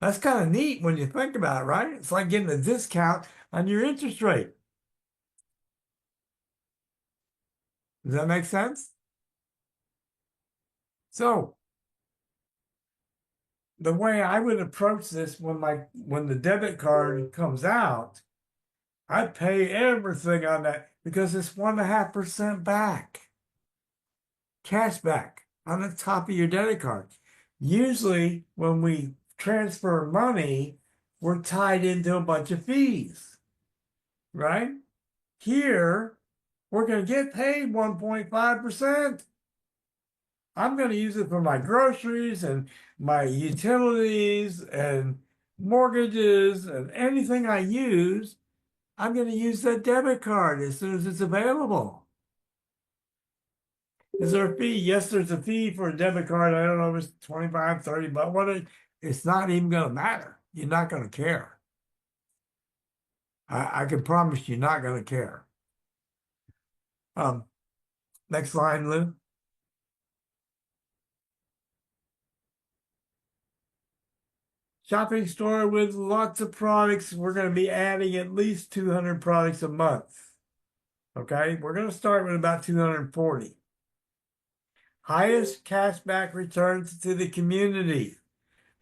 That's kind of neat when you think about it, right? It's like getting a discount on your interest rate. Does that make sense? So the way I would approach this when the debit card comes out, I pay everything on that because it's 1.5% back. Cash back on the top of your debit card. Usually when we transfer money, we're tied into a bunch of fees, right? Here, we're going to get paid 1.5%. I'm going to use it for my groceries and my utilities and mortgages and anything I use. I'm going to use that debit card as soon as it's available. Is there a fee? Yes, there's a fee for a debit card. I don't know if it's 25, 30 bucks. It's not even going to matter. You're not going to care. I can promise you're not going to care. Next line, Lou. Shopping store with lots of products. We're going to be adding at least 200 products a month. Okay, we're going to start with about 240. Highest cashback returns to the community.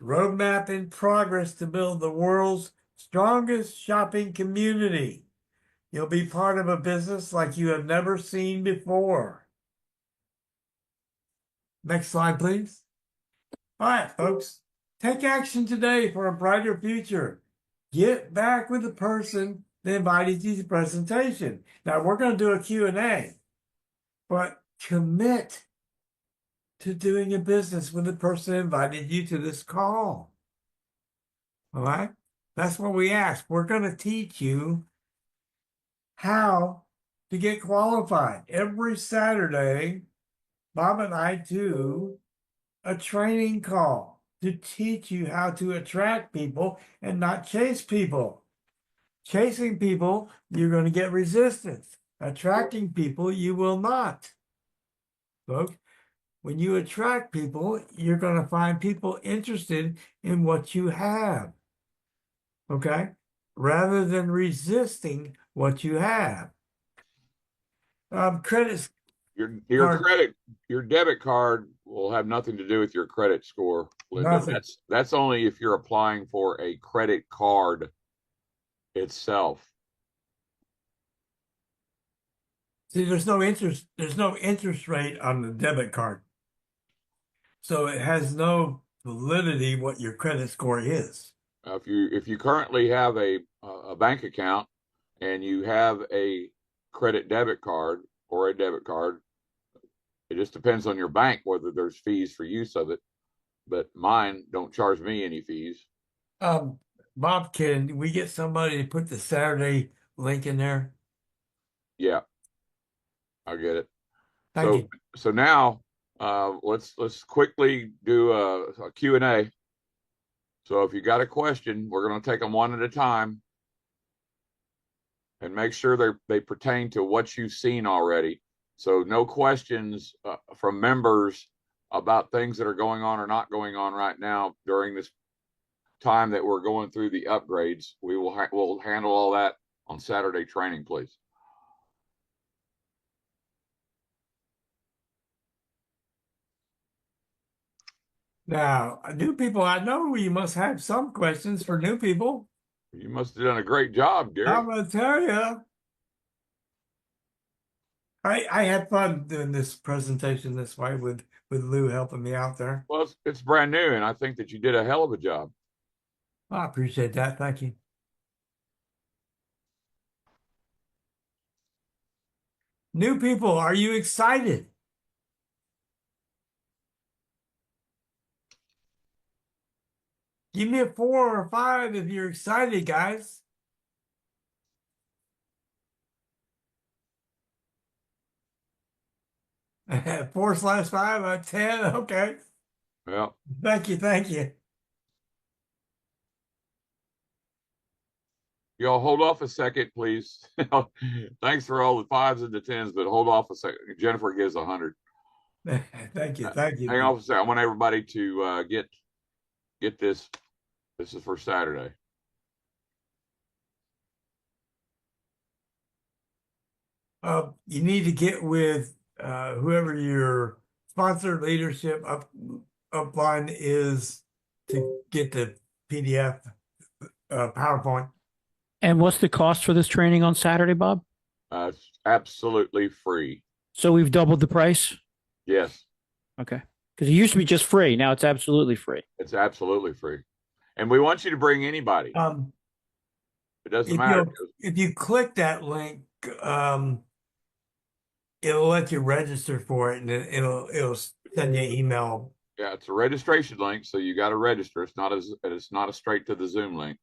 Roadmap in progress to build the world's strongest shopping community. You'll be part of a business like you have never seen before. Next slide, please. All right, folks. Take action today for a brighter future. Get back with the person that invited you to the presentation. Now, we're going to do a Q&A, but commit to doing a business with the person that invited you to this call. All right? That's what we ask. We're going to teach you how to get qualified. Every Saturday, Bob and I do a training call to teach you how to attract people and not chase people. Chasing people, you're going to get resistance. Attracting people, you will not. Folks, when you attract people, you're going to find people interested in what you have. Okay? Rather than resisting what you have. Credit Your card. your debit card will have nothing to do with your credit score, Linda. Nothing. That's only if you're applying for a credit card itself. See, there's no interest. There's no interest rate on the debit card, so it has no validity what your credit score is. If you currently have a bank account and you have a credit debit card or a debit card, it just depends on your bank whether there's fees for use of it. But mine don't charge me any fees. Um, Bob, can we get somebody to put the Saturday link in there? Yeah, I get it. Thank you. So now let's quickly do a Q&A. So if you got a question, we're going to take them one at a time and make sure they pertain to what you've seen already. So no questions from members about things that are going on or not going on right now during this time that we're going through the upgrades. We'll handle all that on Saturday training, please. Now, new people, I know you must have some questions for new people. You must have done a great job, Gary. I'm gonna tell you. I had fun doing this presentation this way with Lou helping me out there. Well, it's brand new, and I think that you did a hell of a job. I appreciate that. Thank you. New people, are you excited? Give me a 4 or 5 if you're excited, guys. /5 out of 10. Okay. Yeah. Thank you. Thank you. Y'all hold off a second, please. Thanks for all the 5s and the 10s, but hold off a second. Jennifer gives 100. Thank you. Thank you. Hang on a second. I want everybody to get this. This is for Saturday. You need to get with whoever your sponsor leadership upline is to get the PDF PowerPoint. And what's the cost for this training on Saturday, Bob? It's absolutely free. So we've doubled the price? Yes. Okay. Because it used to be just free. Now it's absolutely free. It's absolutely free. And we want you to bring anybody. It doesn't matter. If you click that link, it'll let you register for it, and it'll send you an email. Yeah, it's a registration link, so you got to register. It's not a straight to the Zoom link.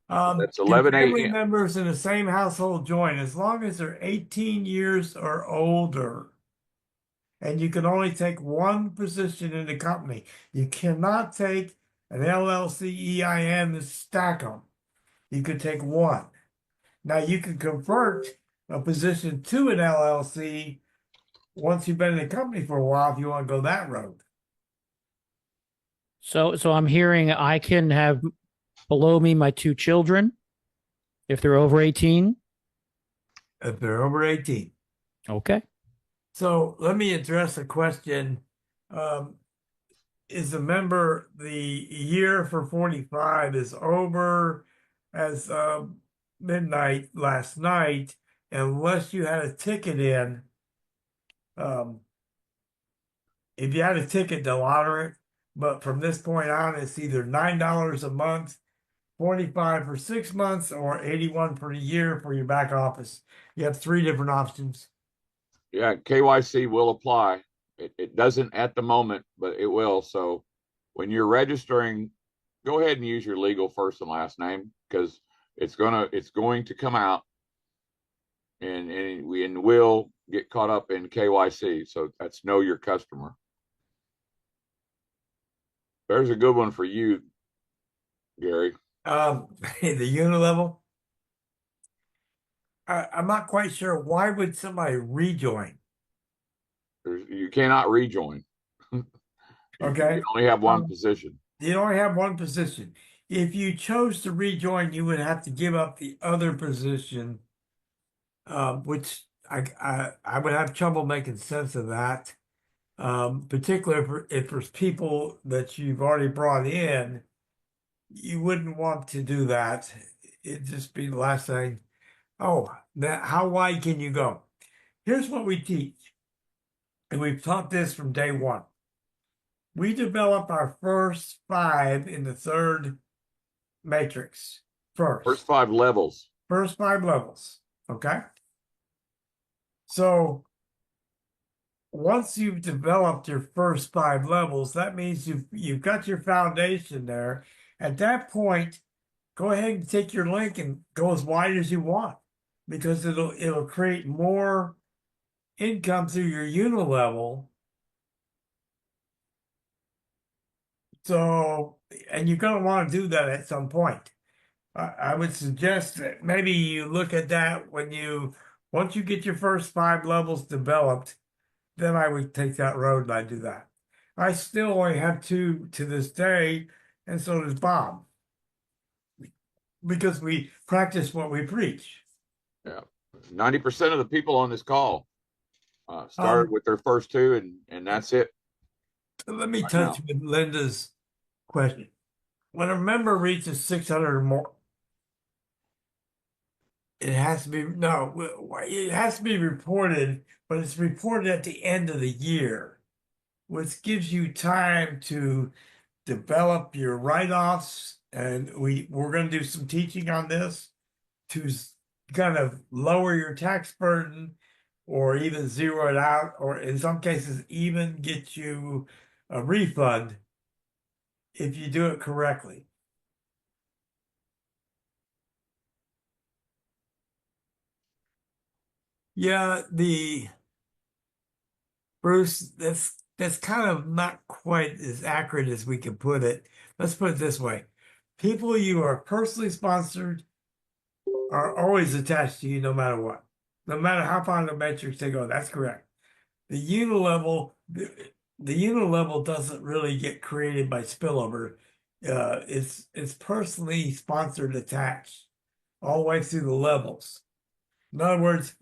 That's 11 a.m. Family members in the same household join as long as they're 18 years or older. And you can only take one position in the company. You cannot take an LLC EIN and stack them. You could take one. Now you can convert a position to an LLC once you've been in the company for a while if you want to go that road. So I'm hearing I can have below me my 2 children if they're over 18. If they're over 18. Okay. So let me address a question. Is a member, the year for 45 is over as midnight last night, unless you had a ticket in. If you had a ticket, they'll honor it. But from this point on, it's either $9 a month, 45 for 6 months, or 81 for a year for your back office. You have 3 different options. Yeah, KYC will apply. It doesn't at the moment, but it will. So when you're registering, go ahead and use your legal first and last name, because it's going to come out, and will get caught up in KYC. So that's know your customer. There's a good one for you, Gary. The unilevel. I'm not quite sure. Why would somebody rejoin? You cannot rejoin. Okay. You only have one position. You only have one position. If you chose to rejoin, you would have to give up the other position, which I would have trouble making sense of that. Particularly if there's people that you've already brought in, you wouldn't want to do that. It'd just be the last thing. Oh, how wide can you go? Here's what we teach, and we've taught this from day one. We develop our first five in the third matrix first. First five levels. First five levels. Okay. So once you've developed your first five levels, that means you've got your foundation there. At that point, go ahead and take your link and go as wide as you want, because it'll create more income through your unilevel. So, and you're going to want to do that at some point. I would suggest that maybe you look at that once you get your first five levels developed, then I would take that road and I do that. I still only have two to this day, and so does Bob, because we practice what we preach. Yeah, 90% of the people on this call started with their first two, and that's it. Let me touch with Linda's question. When a member reaches 600 or more, it has to be reported, but it's reported at the end of the year, which gives you time to develop your write-offs. And we're going to do some teaching on this to kind of lower your tax burden, or even zero it out, or in some cases even get you a refund if you do it correctly. Yeah, Bruce, that's kind of not quite as accurate as we can put it. Let's put it this way. People you are personally sponsored are always attached to you no matter what. No matter how far in the matrix they go. That's correct. The unilevel doesn't really get created by spillover. It's personally sponsored attached all the way through the levels. In other words,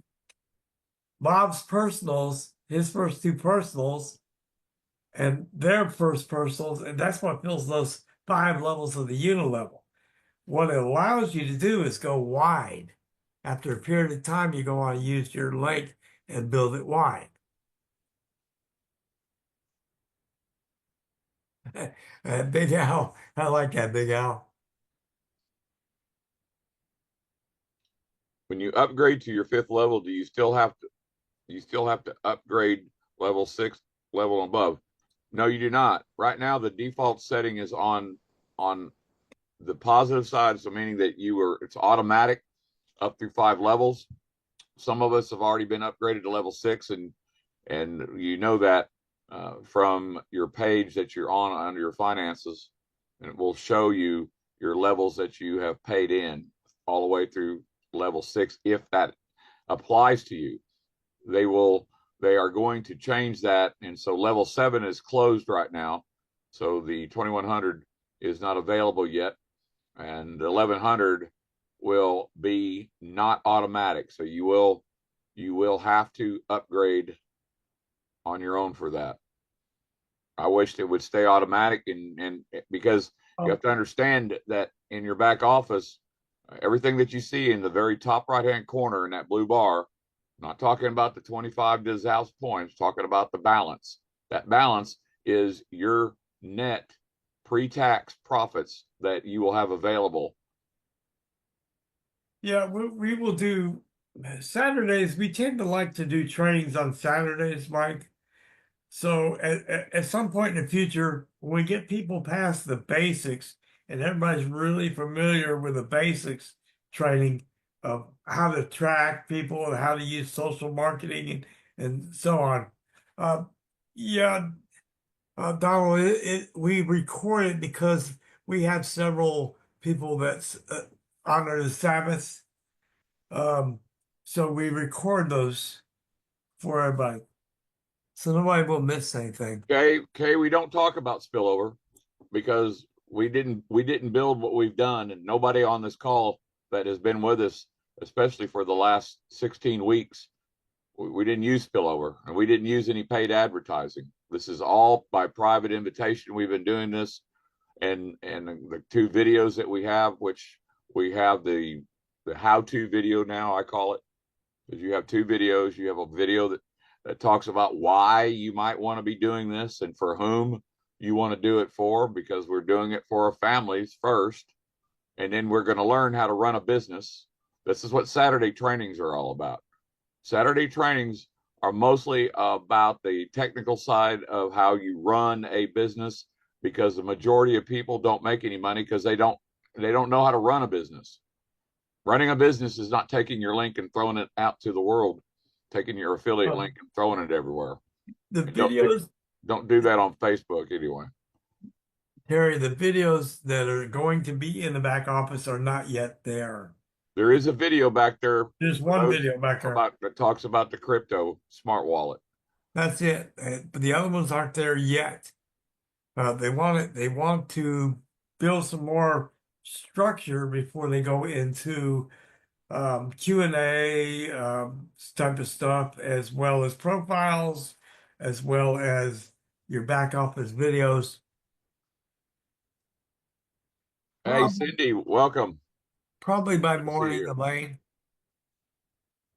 Bob's personals, his first two personals, and their first personals, and that's what fills those five levels of the unilevel. What it allows you to do is go wide. After a period of time, you go on to use your length and build it wide. Big Al, I like that, Big Al. When you upgrade to your fifth level, do you still have to upgrade level 6 level above? No, you do not. Right now, the default setting is on the positive side, so meaning that it's automatic up through 5 levels. Some of us have already been upgraded to level 6, and you know that from your page that you're on under your finances, and it will show you your levels that you have paid in all the way through level 6. If that applies to you, they are going to change that, and so level 7 is closed right now, so the 2100 is not available yet, and the 1100 will be not automatic, so you will have to upgrade on your own for that. I wish it would stay automatic, and because you have to understand that in your back office, everything that you see in the very top right hand corner in that blue bar, I'm not talking about the 25 to Zal's points, talking about the balance. That balance is your net pre-tax profits that you will have available. Yeah, we will do Saturdays. We tend to like to do trainings on Saturdays, Mike. So at some point in the future, when we get people past the basics and everybody's really familiar with the basics training of how to track people and how to use social marketing and so on. Yeah, Donald, we record it because we have several people that honor the Sabbath. So we record those for everybody, so nobody will miss anything. Okay, we don't talk about spillover because we didn't build what we've done, and nobody on this call that has been with us, especially for the last 16 weeks, We didn't use spillover, and we didn't use any paid advertising. This is all by private invitation. We've been doing this, and the two videos that we have, which we have the how-to video now, I call it, because you have two videos. You have a video that talks about why you might want to be doing this and for whom you want to do it for, because we're doing it for our families first, and then we're going to learn how to run a business. This is what Saturday trainings are all about. Saturday trainings are mostly about the technical side of how you run a business, because the majority of people don't make any money because they don't know how to run a business. Running a business is not taking your link and throwing it out to the world, taking your affiliate link and throwing it everywhere. The videos don't do that on Facebook anyway. Terry, the videos that are going to be in the back office are not yet there. There is a video back there. There's one video back there that talks about the crypto smart wallet. That's it. But the other ones aren't there yet. They want to build some more structure before they go into Q&A type of stuff, as well as profiles, as well as your back office videos. Hey, Cindy, welcome. Probably by morning, Elaine.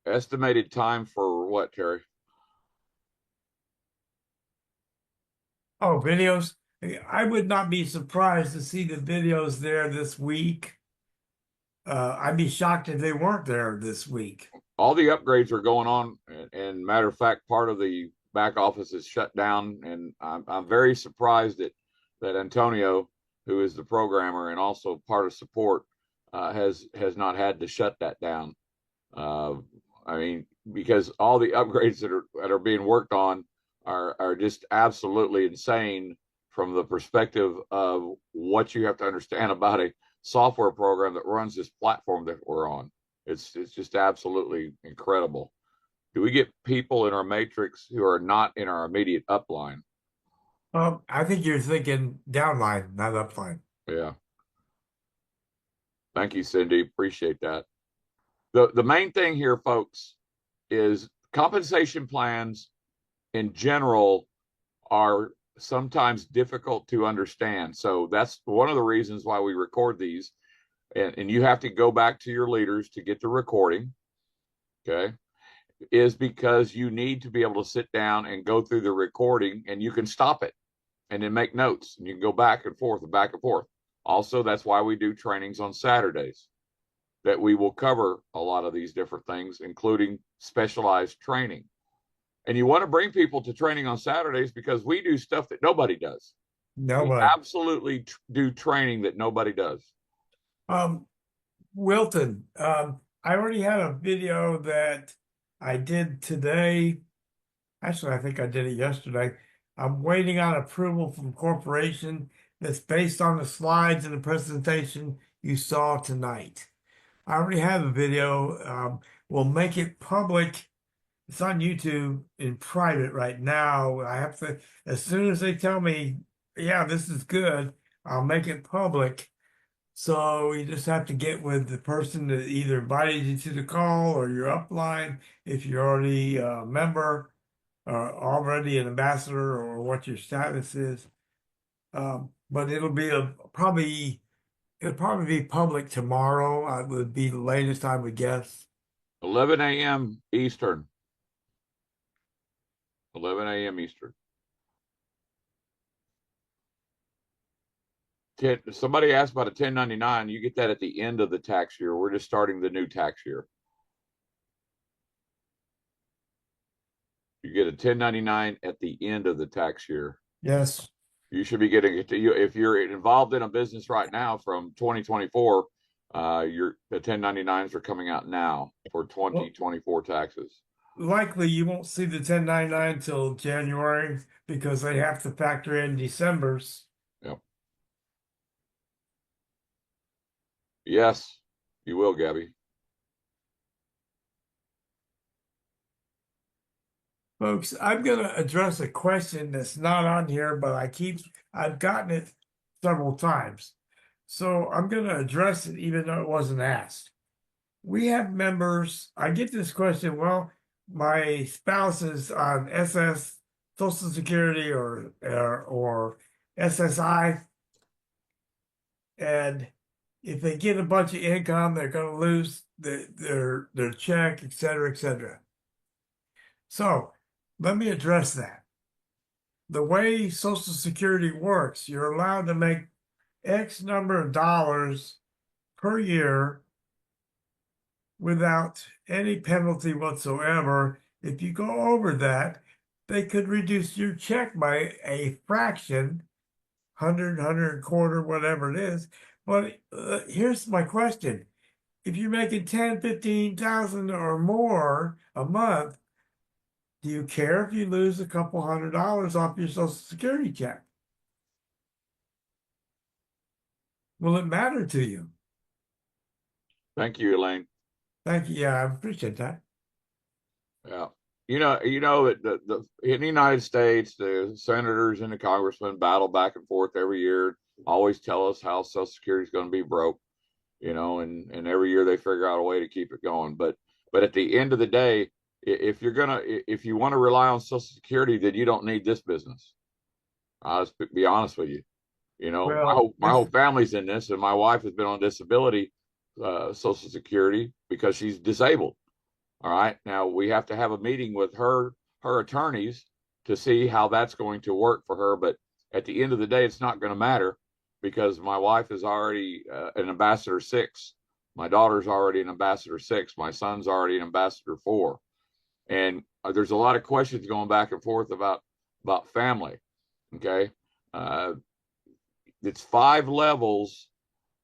Estimated time for what, Terry? Oh, videos. I would not be surprised to see the videos there this week. I'd be shocked if they weren't there this week. All the upgrades are going on, and matter of fact, part of the back office is shut down, and I'm very surprised that Antonio, who is the programmer and also part of support, has not had to shut that down. I mean, because all the upgrades that are being worked on are just absolutely insane from the perspective of what you have to understand about a software program that runs this platform that we're on. It's just absolutely incredible. Do we get people in our matrix who are not in our immediate upline? I think you're thinking downline, not upline. Yeah. Thank you, Cindy. Appreciate that. The main thing here, folks, is compensation plans in general are sometimes difficult to understand. So that's one of the reasons why we record these. And you have to go back to your leaders to get the recording, okay, is because you need to be able to sit down and go through the recording, and you can stop it and then make notes, and you can go back and forth and back and forth. Also, that's why we do trainings on Saturdays, that we will cover a lot of these different things, including specialized training. And you want to bring people to training on Saturdays because we do stuff that nobody does. Nobody. We absolutely do training that nobody does. Wilton, I already had a video that I did today. Actually, I think I did it yesterday. I'm waiting on approval from corporation that's based on the slides and the presentation you saw tonight. I already have a video. We'll make it public. It's on YouTube in private right now. I have to, as soon as they tell me, yeah, this is good, I'll make it public. So you just have to get with the person that either invited you to the call or your upline, if you're already a member or already an ambassador, or what your status is. But it'll be probably be public tomorrow. It would be the latest, I would guess. 11 a.m. Eastern. 11 a.m. Eastern. Somebody asked about a 1099. You get that at the end of the tax year. We're just starting the new tax year. You get a 1099 at the end of the tax year. Yes. You should be getting it to you. If you're involved in a business right now from 2024, the 1099s are coming out now for 2024 taxes. Likely you won't see the 1099 till January because they have to factor in December's. Yep. Yes, you will, Gabby. Folks, I'm going to address a question that's not on here, but I've gotten it several times. So I'm going to address it even though it wasn't asked. We have members, I get this question, well, my spouse is on SS Social Security or SSI, and if they get a bunch of income, they're going to lose their check, et cetera, et cetera. So let me address that. The way Social Security works, you're allowed to make X number of dollars per year without any penalty whatsoever. If you go over that, they could reduce your check by a fraction, 100, 100 and quarter, whatever it is. But here's my question. If you're making 10, 15,000 or more a month, do you care if you lose a couple $100 off your Social Security check? Will it matter to you? Thank you, Elaine. Thank you. Yeah, I appreciate that. Yeah. You know that in the United States, the senators and the congressmen battle back and forth every year, always tell us how Social Security is going to be broke, and every year they figure out a way to keep it going. But at the end of the day, if you want to rely on Social Security, then you don't need this business. I'll just be honest with you. Well, My whole family's in this, and my wife has been on disability Social Security because she's disabled. All right. Now we have to have a meeting with her attorneys to see how that's going to work for her. But at the end of the day, it's not going to matter because my wife is already an ambassador 6. My daughter's already an ambassador 6. My son's already an ambassador 4. And there's a lot of questions going back and forth about family. Okay. It's 5 levels.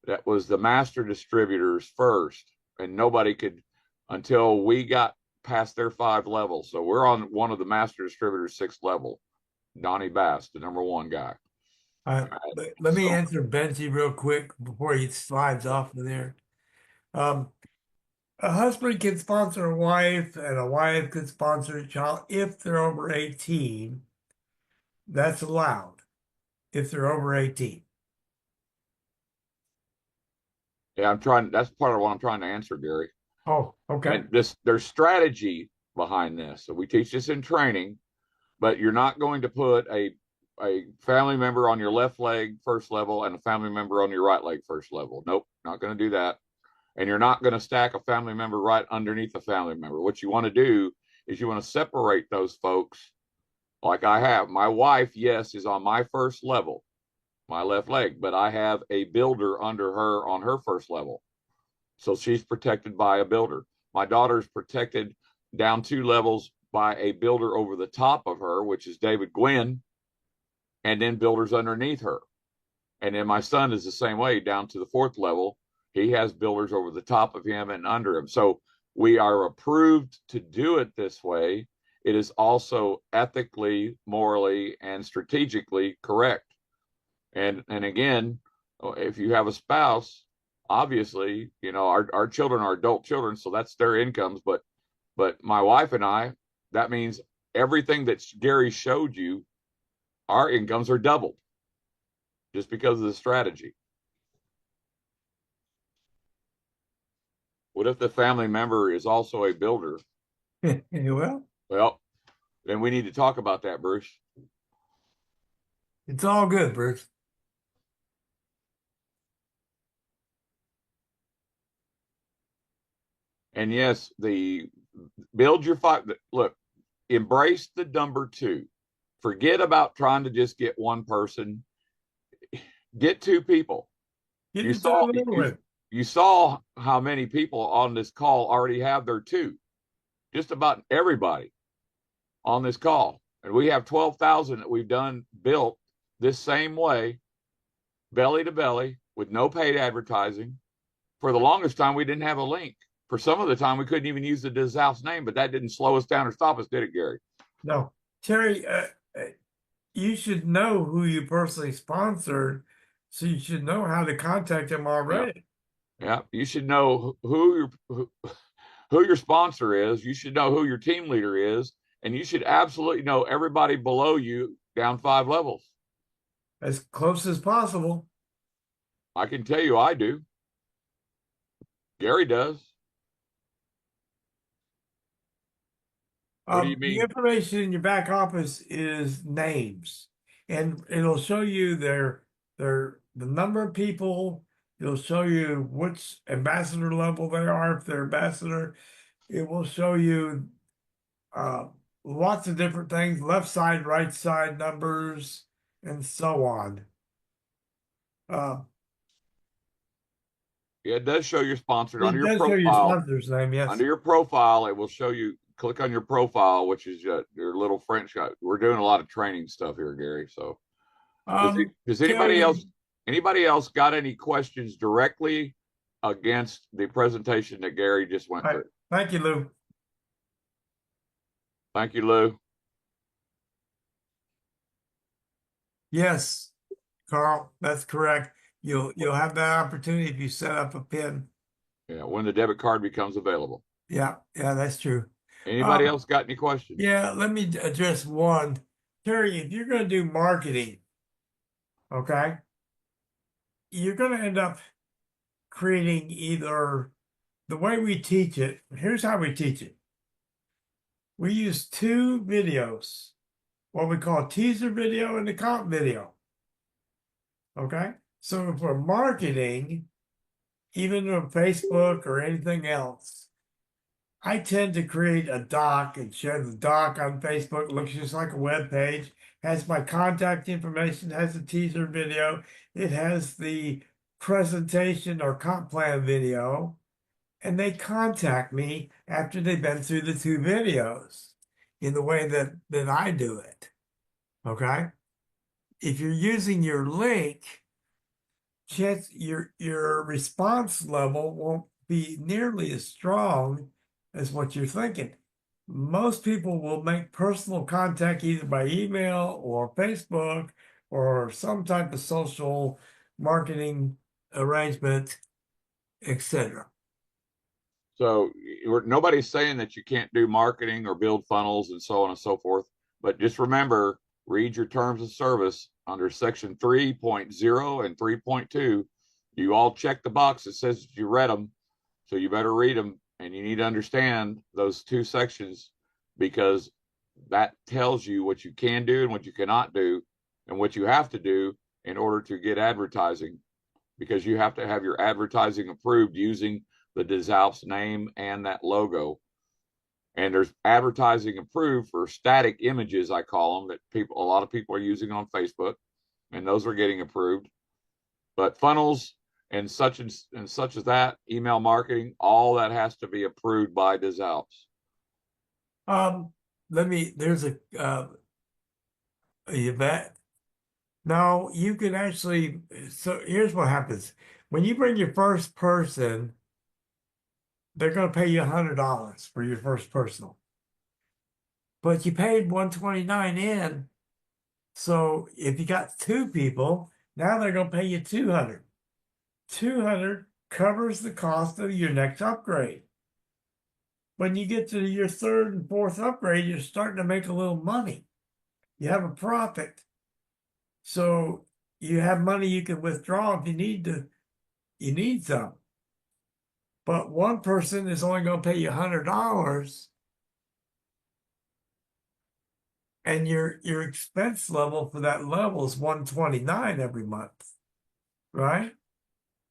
That was the master distributors first, and nobody could until we got past their 5 levels. So we're on one of the master distributors 6th level. Donnie Bass, the number 1 guy. Let me So answer Benji real quick before he slides off of there. Um, a husband can sponsor a wife, and a wife can sponsor a child if they're over 18. That's allowed if they're over 18. yeah, that's part of what I'm trying to answer, Gary. Oh, okay. And there's strategy behind this. So we teach this in training, but you're not going to put a family member on your left leg 1st level and a family member on your right leg 1st level. Nope, not going to do that. And you're not going to stack a family member right underneath a family member. What you want to do is you want to separate those folks like I have. My wife, yes, is on my 1st level, my left leg, but I have a builder under her on her 1st level. So she's protected by a builder. My daughter's protected down 2 levels by a builder over the top of her, which is David Gwynn, and then builders underneath her. And then my son is the same way down to the 4th level. He has builders over the top of him and under him. So we are approved to do it this way. It is also ethically, morally, and strategically correct. And again, if you have a spouse, obviously, our children are adult children, so that's their incomes. But my wife and I, that means everything that Gary showed you, our incomes are doubled just because of the strategy. What if the family member is also a builder? Well, Then we need to talk about that, Bruce. it's all good, Bruce. And yes, the build your 5. Look, embrace the number 2. Forget about trying to just get one person. Get 2 people. Get You it done saw over with. you saw how many people on this call already have their 2. Just about everybody on this call. And we have 12,000 that we've built this same way, belly to belly, with no paid advertising. For the longest time, we didn't have a link. For some of the time, we couldn't even use the house name, but that didn't slow us down or stop us, did it, Gary? No, Terry, you should know who you personally sponsored, so you should know how to contact them already. Yeah, you should know who your sponsor is. You should know who your team leader is, and you should absolutely know everybody below you down 5 levels. As close as possible. I can tell you I do. Gary does. What do you The mean? information in your back office is names, and it'll show you the number of people. It'll show you which ambassador level they are if they're ambassador. It will show you uh, lots of different things, left side, right side numbers, and so on. Yeah, it does show you're sponsored under It your does show your profile. sponsor's name, yes. Under your profile, it will show you. Click on your profile, which is your little French guy. We're doing a lot of training stuff here, Gary. So, does Terry, anybody else got any questions directly against the presentation that Gary just went through? thank you, Lou. Thank you, Lou. Yes, Carl, that's correct. You'll have that opportunity if you set up a pin. Yeah, when the debit card becomes available. Yeah, that's true. Anybody else got any questions? Yeah, let me address one. Terry, if you're going to do marketing, okay, you're going to end up creating either the way we teach it. Here's how we teach it. We use two videos, what we call a teaser video and a comp video. Okay, so for marketing, even on Facebook or anything else, I tend to create a doc and share the doc on Facebook. It looks just like a web page, has my contact information, has a teaser video, it has the presentation or comp plan video, and they contact me after they've been through the two videos in the way that I do it. Okay? If you're using your link, chance your response level won't be nearly as strong as what you're thinking. Most people will make personal contact either by email or Facebook or some type of social marketing arrangement, etc. So nobody's saying that you can't do marketing or build funnels and so on and so forth. But just remember, read your terms of service under section 3.0 and 3.2. You all check the box that says that you read them. So you better read them, and you need to understand those two sections, because that tells you what you can do and what you cannot do and what you have to do in order to get advertising, because you have to have your advertising approved using the Des Alpes name and that logo. And there's advertising approved for static images, I call them, that a lot of people are using on Facebook, and those are getting approved. But funnels and such as that, email marketing, all that has to be approved by Des Alpes. There's you bet. No, you can actually, so here's what happens. When you bring your first person, they're going to pay you $100 for your first personal. But you paid $129 in. So if you got two people, now they're going to pay you $200. $200 covers the cost of your next upgrade. When you get to your third and fourth upgrade, you're starting to make a little money. You have a profit. So you have money you can withdraw if you need some. But one person is only going to pay you $100, and your expense level for that level is $129 every month, right?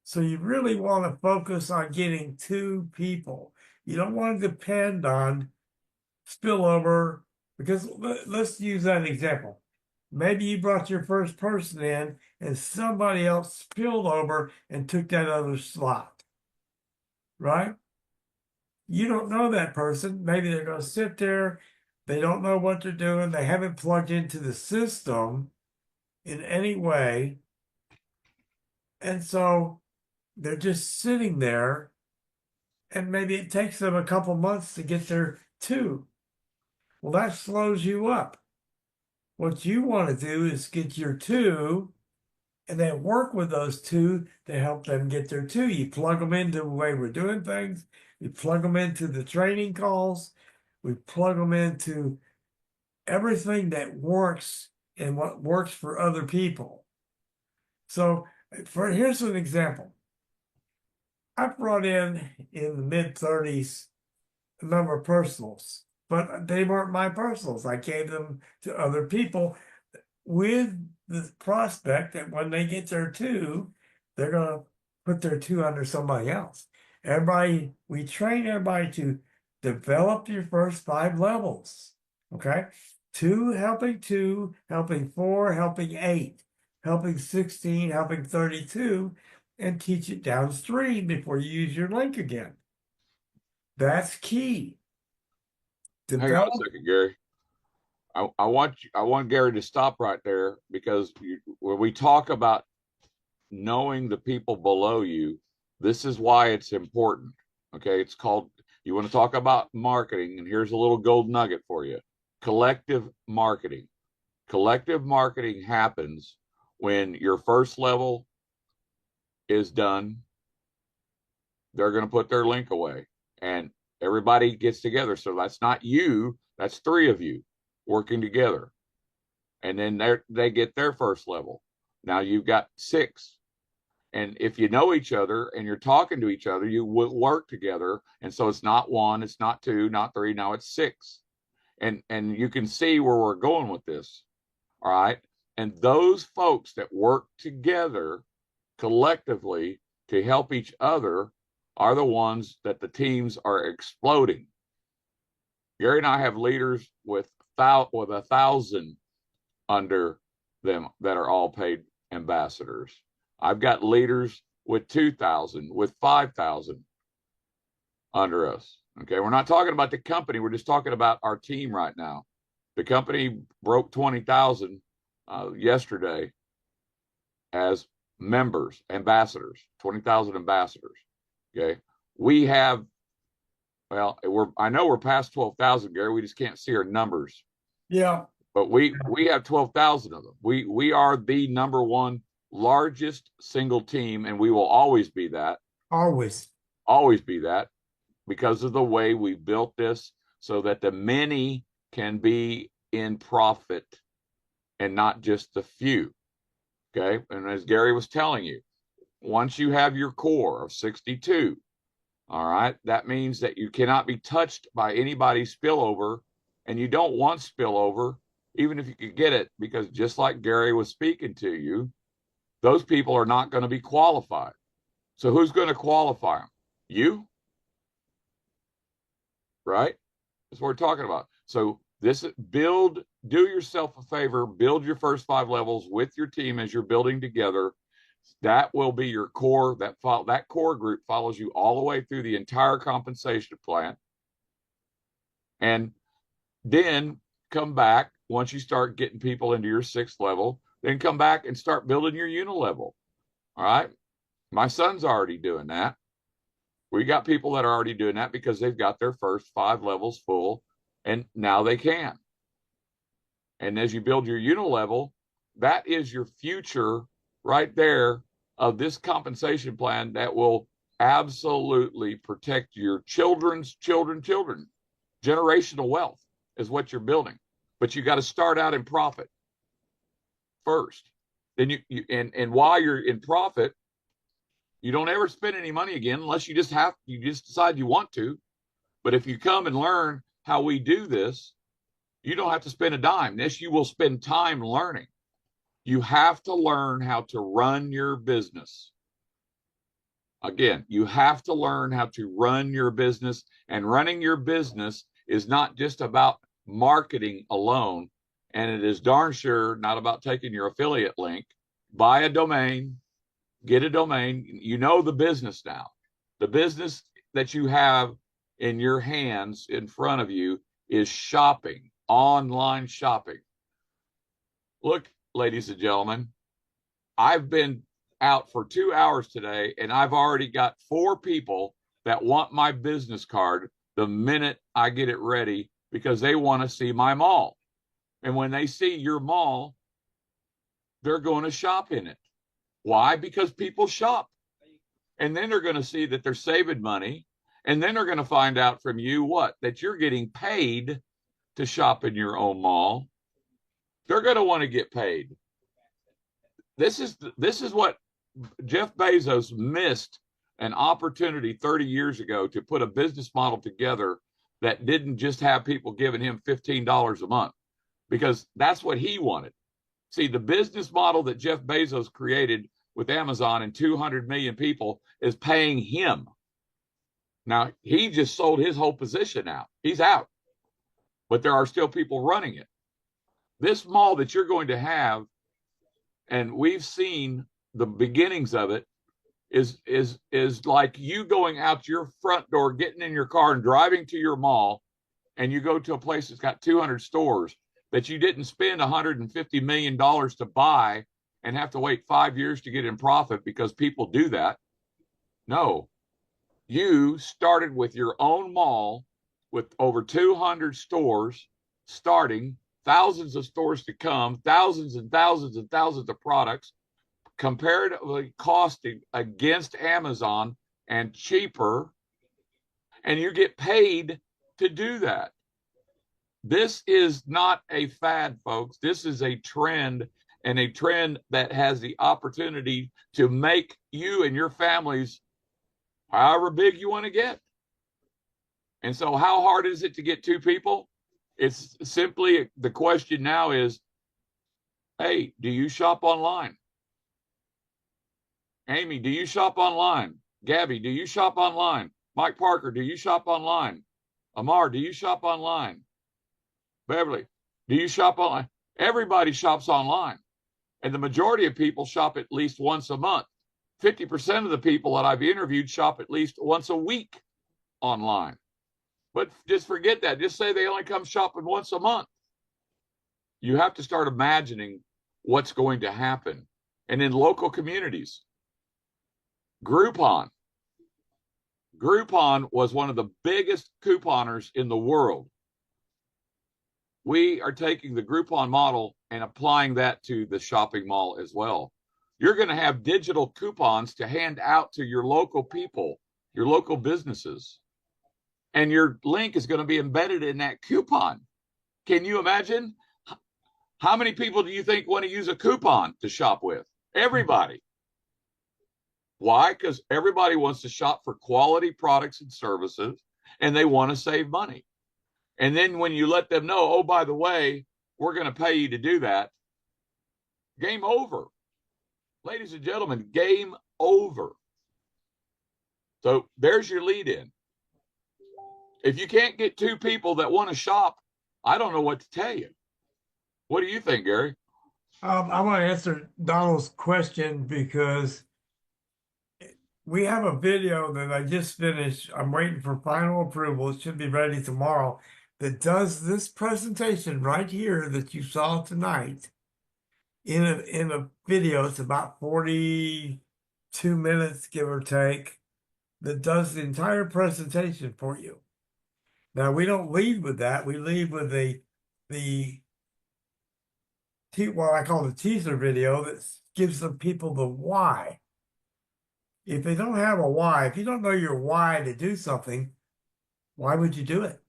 So you really want to focus on getting two people. You don't want to depend on spillover, because let's use that example. Maybe you brought your first person in and somebody else spilled over and took that other slot, right? You don't know that person. Maybe they're going to sit there. They don't know what they're doing. They haven't plugged into the system in any way. And so they're just sitting there, and maybe it takes them a couple months to get their two. Well, that slows you up. What you want to do is get your two and then work with those two to help them get their two. You plug them into the way we're doing things. We plug them into the training calls. We plug them into everything that works and what works for other people. So here's an example. I brought in the mid-30s a number of personals. but they weren't my personals. I gave them to other people with the prospect that when they get their two, they're going to put their two under somebody else. Everybody, we train everybody to develop your first 5 levels. Okay. Two, helping 4, helping 8, helping 16, helping 32, and teach it downstream before you use your link again. That's key. Hang on Develop. a second, Gary. I want Gary to stop right there, because when we talk about knowing the people below you, this is why it's important. Okay, it's called, you want to talk about marketing, and here's a little gold nugget for you: collective marketing. Collective marketing happens when your first level is done. They're going to put their link away, and everybody gets together. So that's not you, that's 3 of you working together. And then they get their first level. Now you've got 6. And if you know each other and you're talking to each other, you will work together. And so it's not 1, it's not 2, not 3, now it's 6. And you can see where we're going with this. All right. And those folks that work together collectively to help each other are the ones that the teams are exploding. Gary and I have leaders with 1,000 under them that are all paid ambassadors. I've got leaders with 2,000, with 5,000 under us. Okay, we're not talking about the company. We're just talking about our team right now. The company broke 20,000 yesterday as members, ambassadors, 20,000 ambassadors. Okay, we have, well, I know we're past 12,000, Gary. We just can't see our numbers. Yeah. But we have 12,000 of them. We are the number 1 largest single team, and we will always be that. Always Be that, because of the way we built this, so that the many can be in profit and not just the few. Okay. And as Gary was telling you, once you have your core of 62, all right, that means that you cannot be touched by anybody's spillover, and you don't want spillover, even if you could get it, because just like Gary was speaking to you, those people are not going to be qualified. So who's going to qualify them? You? Right? That's what we're talking about. So do yourself a favor, build your first 5 levels with your team as you're building together. That will be your core. That core group follows you all the way through the entire compensation plan. And then come back once you start getting people into your 6th level, then come back and start building your unilevel. All right. My son's already doing that. We got people that are already doing that because they've got their first 5 levels full, and now they can. And as you build your unilevel, that is your future right there of this compensation plan that will absolutely protect your children's children. Generational wealth is what you're building, but you got to start out in profit first. Then and while you're in profit, you don't ever spend any money again unless you just decide you want to. But if you come and learn how we do this, you don't have to spend a dime. This you will spend time learning. You have to learn how to run your business. Again, you have to learn how to run your business, and running your business is not just about marketing alone. And it is darn sure not about taking your affiliate link, buy a domain, get a domain. You know the business now. The business that you have in your hands in front of you is shopping, online shopping. Look, ladies and gentlemen, I've been out for 2 hours today, and I've already got 4 people that want my business card the minute I get it ready, because they want to see my mall. And when they see your mall, they're going to shop in it. Why? Because people shop. And then they're going to see that they're saving money. And then they're going to find out from you what? That you're getting paid to shop in your own mall. They're going to want to get paid. This is what Jeff Bezos missed, an opportunity 30 years ago to put a business model together that didn't just have people giving him $15 a month, because that's what he wanted. See, the business model that Jeff Bezos created with Amazon and 200 million people is paying him. Now, he just sold his whole position out. He's out. But there are still people running it. This mall that you're going to have, and we've seen the beginnings of it, is like you going out your front door, getting in your car and driving to your mall, and you go to a place that's got 200 stores that you didn't spend $150 million to buy and have to wait 5 years to get in profit because people do that. No, you started with your own mall with over 200 stores starting, thousands of stores to come, thousands and thousands and thousands of products, comparatively costing against Amazon and cheaper, and you get paid to do that. This is not a fad, folks. This is a trend, and a trend that has the opportunity to make you and your families however big you want to get. And so how hard is it to get two people? It's simply, the question now is, hey, do you shop online? Amy, do you shop online? Gabby, do you shop online? Mike Parker, do you shop online? Amar, do you shop online? Beverly, do you shop online? Everybody shops online. And the majority of people shop at least once a month. 50% of the people that I've interviewed shop at least once a week online. But just forget that. Just say they only come shopping once a month. You have to start imagining what's going to happen. And in local communities, Groupon was one of the biggest couponers in the world. We are taking the Groupon model and applying that to the shopping mall as well. You're going to have digital coupons to hand out to your local people, your local businesses, and your link is going to be embedded in that coupon. Can you imagine? How many people do you think want to use a coupon to shop with? Everybody. Why? Because everybody wants to shop for quality products and services, and they want to save money. And then when you let them know, oh, by the way, we're going to pay you to do that, game over. Ladies and gentlemen, game over. So there's your lead in. If you can't get two people that want to shop, I don't know what to tell you. What do you think, Gary? I want to answer Donald's question because we have a video that I just finished. I'm waiting for final approval. It should be ready tomorrow. That does this presentation right here that you saw tonight in a video. It's about 42 minutes, give or take, that does the entire presentation for you. Now, we don't lead with that. We lead with what I call the teaser video that gives the people the why. If they don't have a why, if you don't know your why to do something, why would you do it?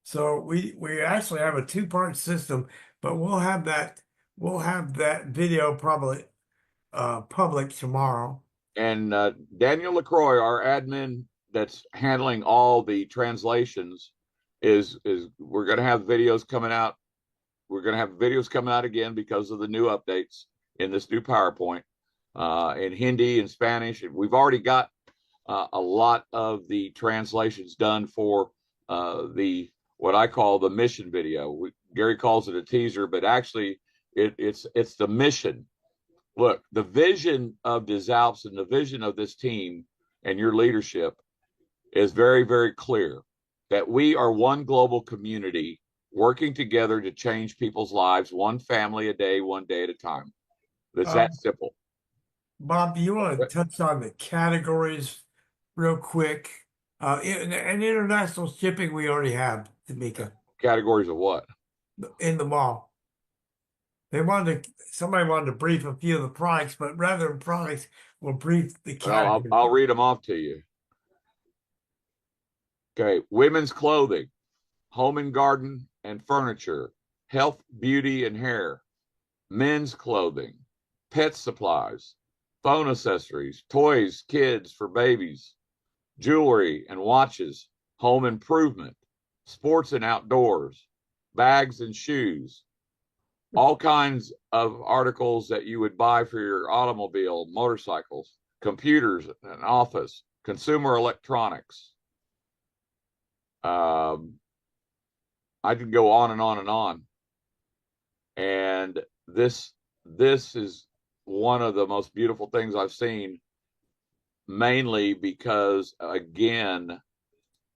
So we actually have a two-part system, but we'll have that video probably public tomorrow. And Daniel LaCroix, our admin that's handling all the translations, is we're going to have videos coming out. We're going to have videos coming out again because of the new updates in this new PowerPoint in Hindi and Spanish. We've already got a lot of the translations done for the what I call the mission video. Gary calls it a teaser, but actually it's the mission. Look, the vision of Des Alpes and the vision of this team and your leadership is very, very clear, that we are one global community working together to change people's lives, one family a day, one day at a time. It's that simple. Bob, do you want to touch on the categories real quick? And international shipping we already have, Tamika. Categories of what? In the mall. Somebody wanted to brief a few of the products, but rather than products, we'll brief the categories. Well, I'll read them off to you. Okay, women's clothing, home and garden and furniture, health, beauty, and hair, men's clothing, pet supplies, phone accessories, toys, kids for babies, jewelry and watches, home improvement, sports and outdoors, bags and shoes, all kinds of articles that you would buy for your automobile, motorcycles, computers, an office, consumer electronics. I could go on and on and on. And this is one of the most beautiful things I've seen, mainly because, again,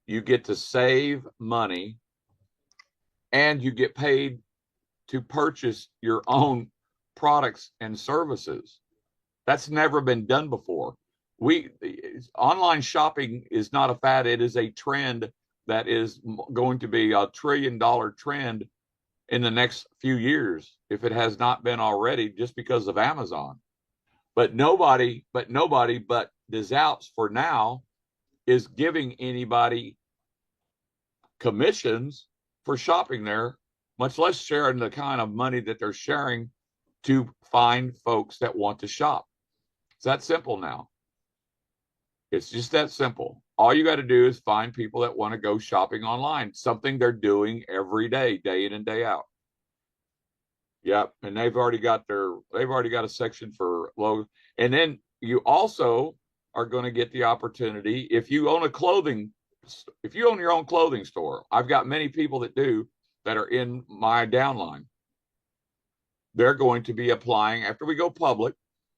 you get to save money and you get paid to purchase your own products and services. That's never been done before. Online shopping is not a fad. It is a trend that is going to be a $1 trillion trend in the next few years, if it has not been already, just because of Amazon. But nobody but des Alpes for now is giving anybody commissions for shopping there, much less sharing the kind of money that they're sharing to find folks that want to shop. It's that simple now. It's just that simple. All you got to do is find people that want to go shopping online, something they're doing every day, day in and day out. Yep, and they've already got a section for logos. And then you also are going to get the opportunity if you own your own clothing store. I've got many people that do, that are in my downline. They're going to be applying after we go public.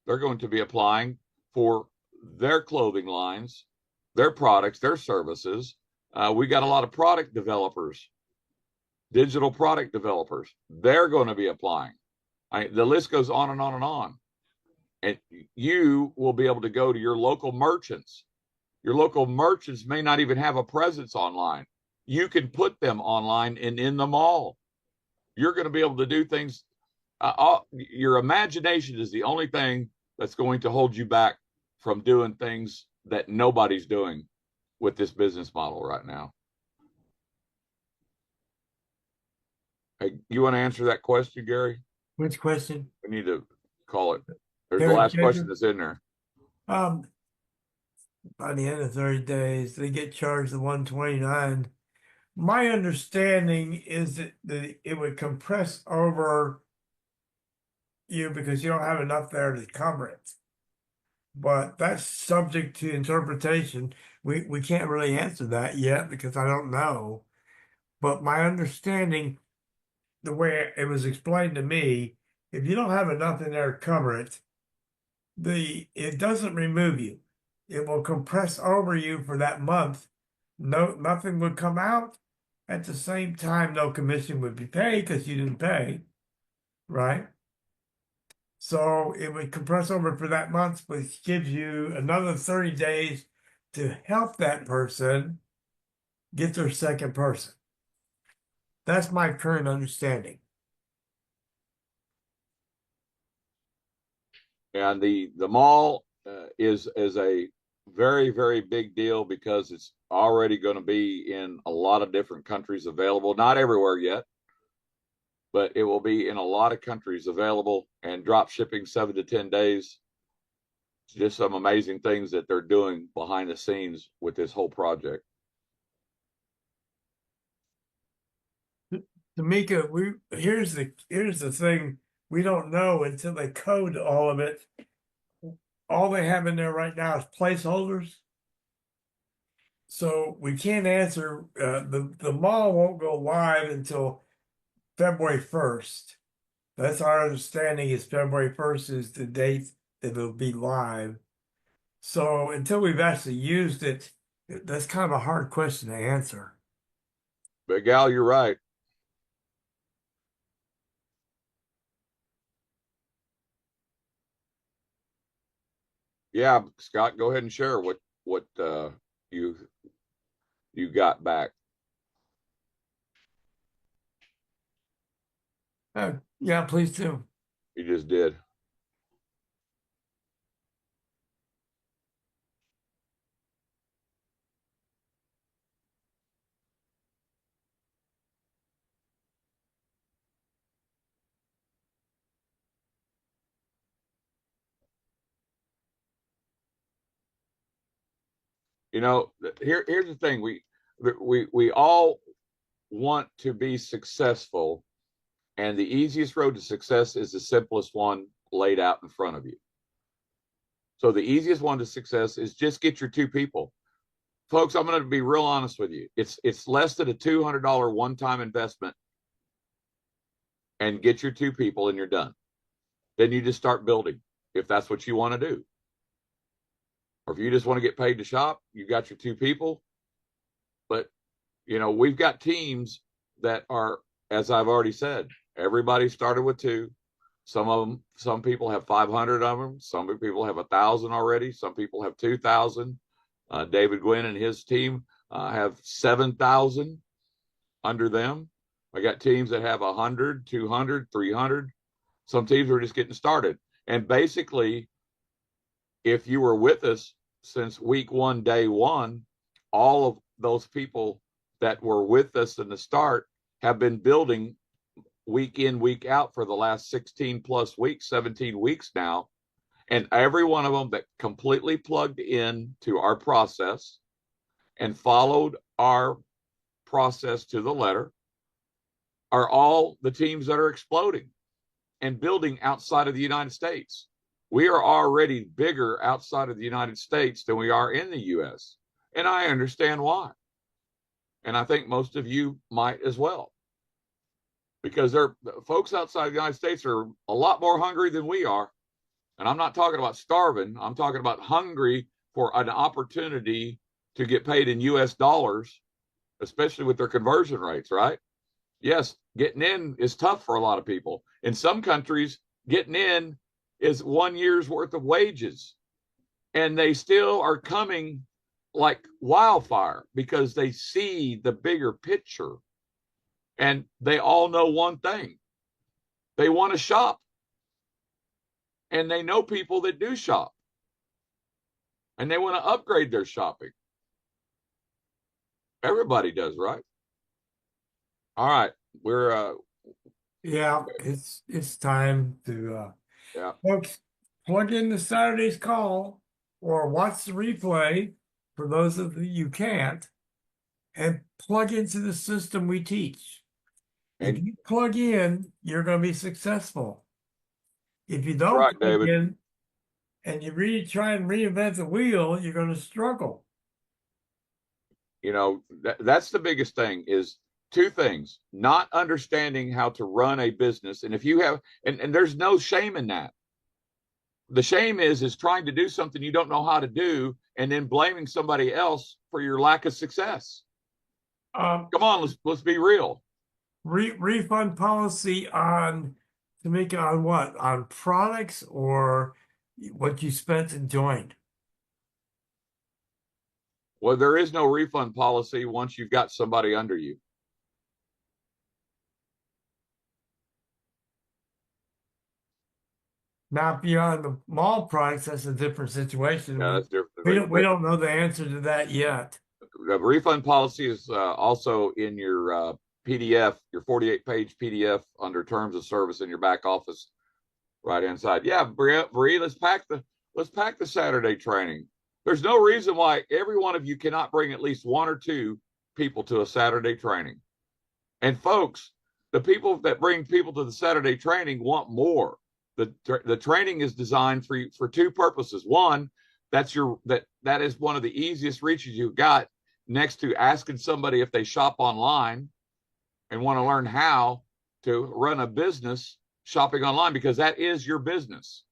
They're going to be applying for their clothing lines, their products, their services. We got a lot of product developers, digital product developers. They're going to be applying. The list goes on and on and on. And you will be able to go to your local merchants. Your local merchants may not even have a presence online. You can put them online and in the mall. You're going to be able to do things. Your imagination is the only thing that's going to hold you back from doing things that nobody's doing with this business model right now. Hey, you want to answer that question, Gary? Which question? We need to call it. There's Gary the last Jacob? question that's in there. By the end of 30 days, they get charged the 129. My understanding is that it would compress over you because you don't have enough there to cover it. But that's subject to interpretation. We can't really answer that yet because I don't know. But my understanding, the way it was explained to me, if you don't have enough in there to cover it, it doesn't remove you. It will compress over you for that month. Nothing would come out. At the same time, no commission would be paid because you didn't pay, right? So it would compress over for that month, which gives you another 30 days to help that person get their second person. That's my current understanding. And the mall is a very, very big deal because it's already going to be in a lot of different countries available. Not everywhere yet, but it will be in a lot of countries available, and drop shipping 7 to 10 days. It's just some amazing things that they're doing behind the scenes with this whole project. Tamika, here's the thing. We don't know until they code all of it. All they have in there right now is placeholders. So we can't answer. The mall won't go live until February 1st. That's our understanding, is February 1st is the date that it'll be live. So until we've actually used it, that's kind of a hard question to answer. But Gal, you're right. Yeah, Scott, go ahead and share what you got back. Yeah, please do. You just did. You know, here's the thing. we all want to be successful, and the easiest road to success is the simplest one laid out in front of you. So the easiest one to success is just get your two people. Folks, I'm going to be real honest with you. It's less than a $200 one-time investment, and get your two people and you're done. Then you just start building if that's what you want to do. Or if you just want to get paid to shop, you got your two people. But, you know, we've got teams that are, as I've already said, everybody started with two. Some people have 500 of them. Some people have 1,000 already. Some people have 2,000. David Gwynn and his team have 7,000 under them. I got teams that have 100, 200, 300. Some teams are just getting started. And basically, if you were with us since week one, day one, all of those people that were with us in the start have been building week in, week out for the last 16 plus weeks, 17 weeks now. And every one of them that completely plugged in to our process and followed our process to the letter are all the teams that are exploding and building outside of the United States. We are already bigger outside of the United States than we are in the US. And I understand why. And I think most of you might as well. Because they're folks outside the United States are a lot more hungry than we are. And I'm not talking about starving. I'm talking about hungry for an opportunity to get paid in US dollars, especially with their conversion rates, right? Yes, getting in is tough for a lot of people. In some countries, getting in is 1 year's worth of wages. And they still are coming like wildfire because they see the bigger picture. And they all know one thing. They want to shop. And they know people that do shop. And they want to upgrade their shopping. Everybody does, right? All right. We're Yeah, it's time to yeah. folks, plug in the Saturday's call or watch the replay for those of you can't, and plug into the system we teach. If And you plug in, you're going to be successful. If you don't right, plug David. in and you really try and reinvent the wheel, you're going to struggle. You know, that's the biggest thing is two things: not understanding how to run a business. And if you have, and there's no shame in that. The shame is trying to do something you don't know how to do and then blaming somebody else for your lack of success. Come on, let's be real. Refund policy on to make it on what? On products or what you spent and joined? Well, there is no refund policy once you've got somebody under you. Not beyond the mall products, that's a different situation. Yeah, that's different. We don't know the answer to that yet. The refund policy is also in your PDF, your 48-page PDF under terms of service in your back office, right inside. Yeah, Bree, let's pack the Saturday training. There's no reason why every one of you cannot bring at least one or two people to a Saturday training. And folks, the people that bring people to the Saturday training want more. The training is designed for two purposes. One, that is one of the easiest reaches you've got, next to asking somebody if they shop online and want to learn how to run a business shopping online, because that is your business.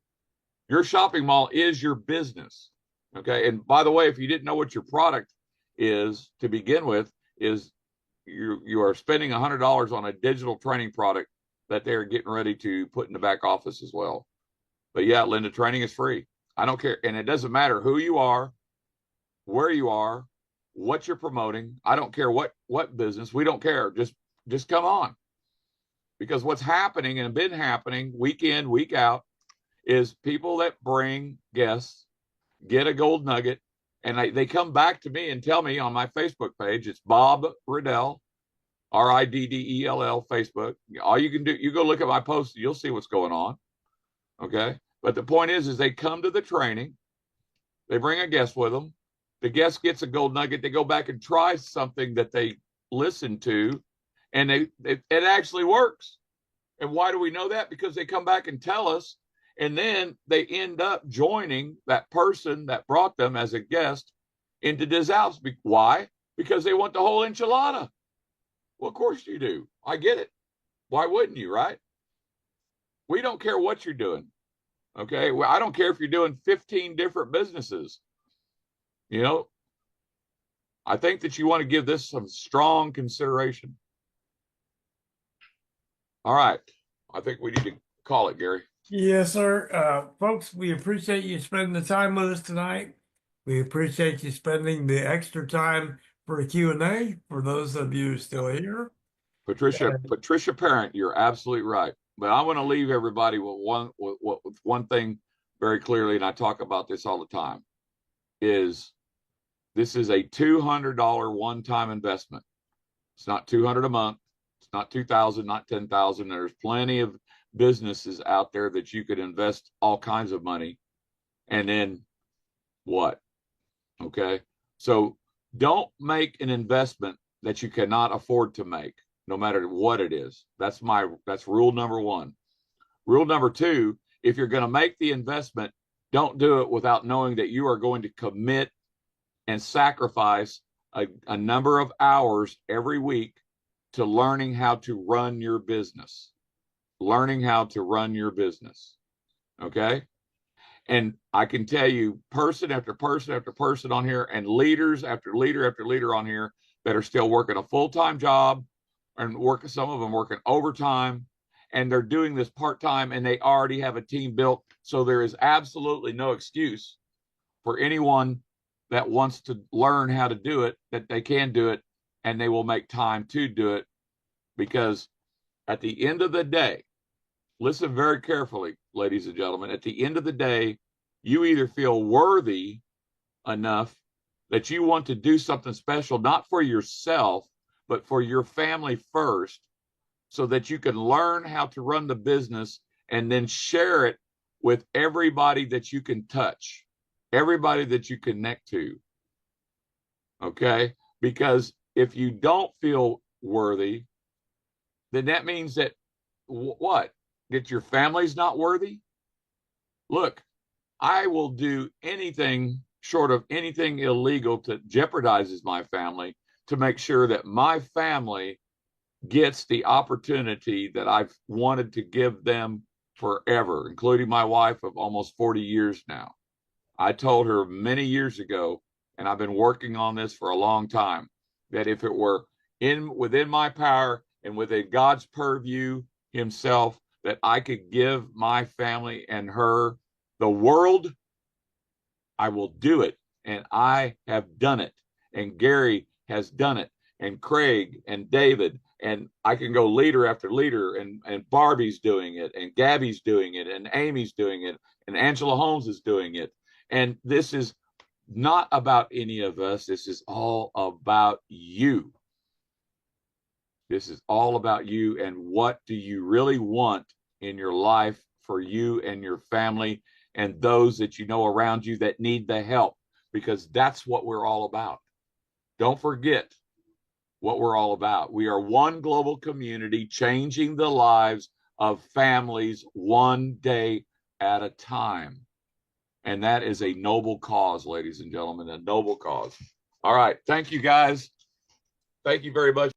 Your shopping mall is your business. Okay. And by the way, if you didn't know what your product is to begin with, is you are spending $100 on a digital training product that they're getting ready to put in the back office as well. But yeah, Linda, training is free. I don't care. And it doesn't matter who you are, where you are, what you're promoting. I don't care what business. We don't care. Just come on. Because what's happening and been happening week in, week out is people that bring guests get a gold nugget, and they come back to me and tell me on my Facebook page. It's Bob Riddell, Riddell, Facebook. All you can do, you go look at my post, you'll see what's going on. Okay. But the point is they come to the training, they bring a guest with them, the guest gets a gold nugget. They go back and try something that they listened to, and it actually works. And why do we know that? Because they come back and tell us, and then they end up joining that person that brought them as a guest into this house. Why? Because they want the whole enchilada. Well, of course you do. I get it. Why wouldn't you, right? We don't care what you're doing. Okay. Well, I don't care if you're doing 15 different businesses. You know, I think that you want to give this some strong consideration. All right. I think we need to call it, Gary. Yes, sir. Folks, we appreciate you spending the time with us tonight. We appreciate you spending the extra time for a Q&A for those of you still here. Patricia Parent, you're absolutely right. But I want to leave everybody with one thing very clearly, and I talk about this all the time, is this is a $200 one-time investment. It's not $200 a month. It's not $2,000, not $10,000. There's plenty of businesses out there that you could invest all kinds of money. And then what? Okay. So don't make an investment that you cannot afford to make, no matter what it is. That's rule number one. Rule number two, if you're going to make the investment, don't do it without knowing that you are going to commit and sacrifice a number of hours every week to learning how to run your business. Learning how to run your business. Okay. And I can tell you, person after person after person on here, and leaders after leader after leader on here that are still working a full-time job, and some of them working overtime, and they're doing this part-time, and they already have a team built. So there is absolutely no excuse for anyone that wants to learn how to do it, that they can do it, and they will make time to do it. Because at the end of the day, listen very carefully, ladies and gentlemen, at the end of the day, you either feel worthy enough that you want to do something special, not for yourself, but for your family first, so that you can learn how to run the business and then share it with everybody that you can touch, everybody that you connect to. Okay? Because if you don't feel worthy, then that means that what? That your family's not worthy? Look, I will do anything short of anything illegal that jeopardizes my family to make sure that my family gets the opportunity that I've wanted to give them forever, including my wife of almost 40 years now. I told her many years ago, and I've been working on this for a long time, that if it were within my power and within God's purview himself, that I could give my family and her the world, I will do it. And I have done it. And Gary has done it. And Craig and David. And I can go leader after leader. And Barbie's doing it. And Gabby's doing it. And Amy's doing it. And Angela Holmes is doing it. And this is not about any of us. This is all about you. This is all about you, and what do you really want in your life for you and your family and those that you know around you that need the help, because that's what we're all about. Don't forget what we're all about. We are one global community changing the lives of families one day at a time. And that is a noble cause, ladies and gentlemen, a noble cause. All right. Thank you, guys. Thank you very much.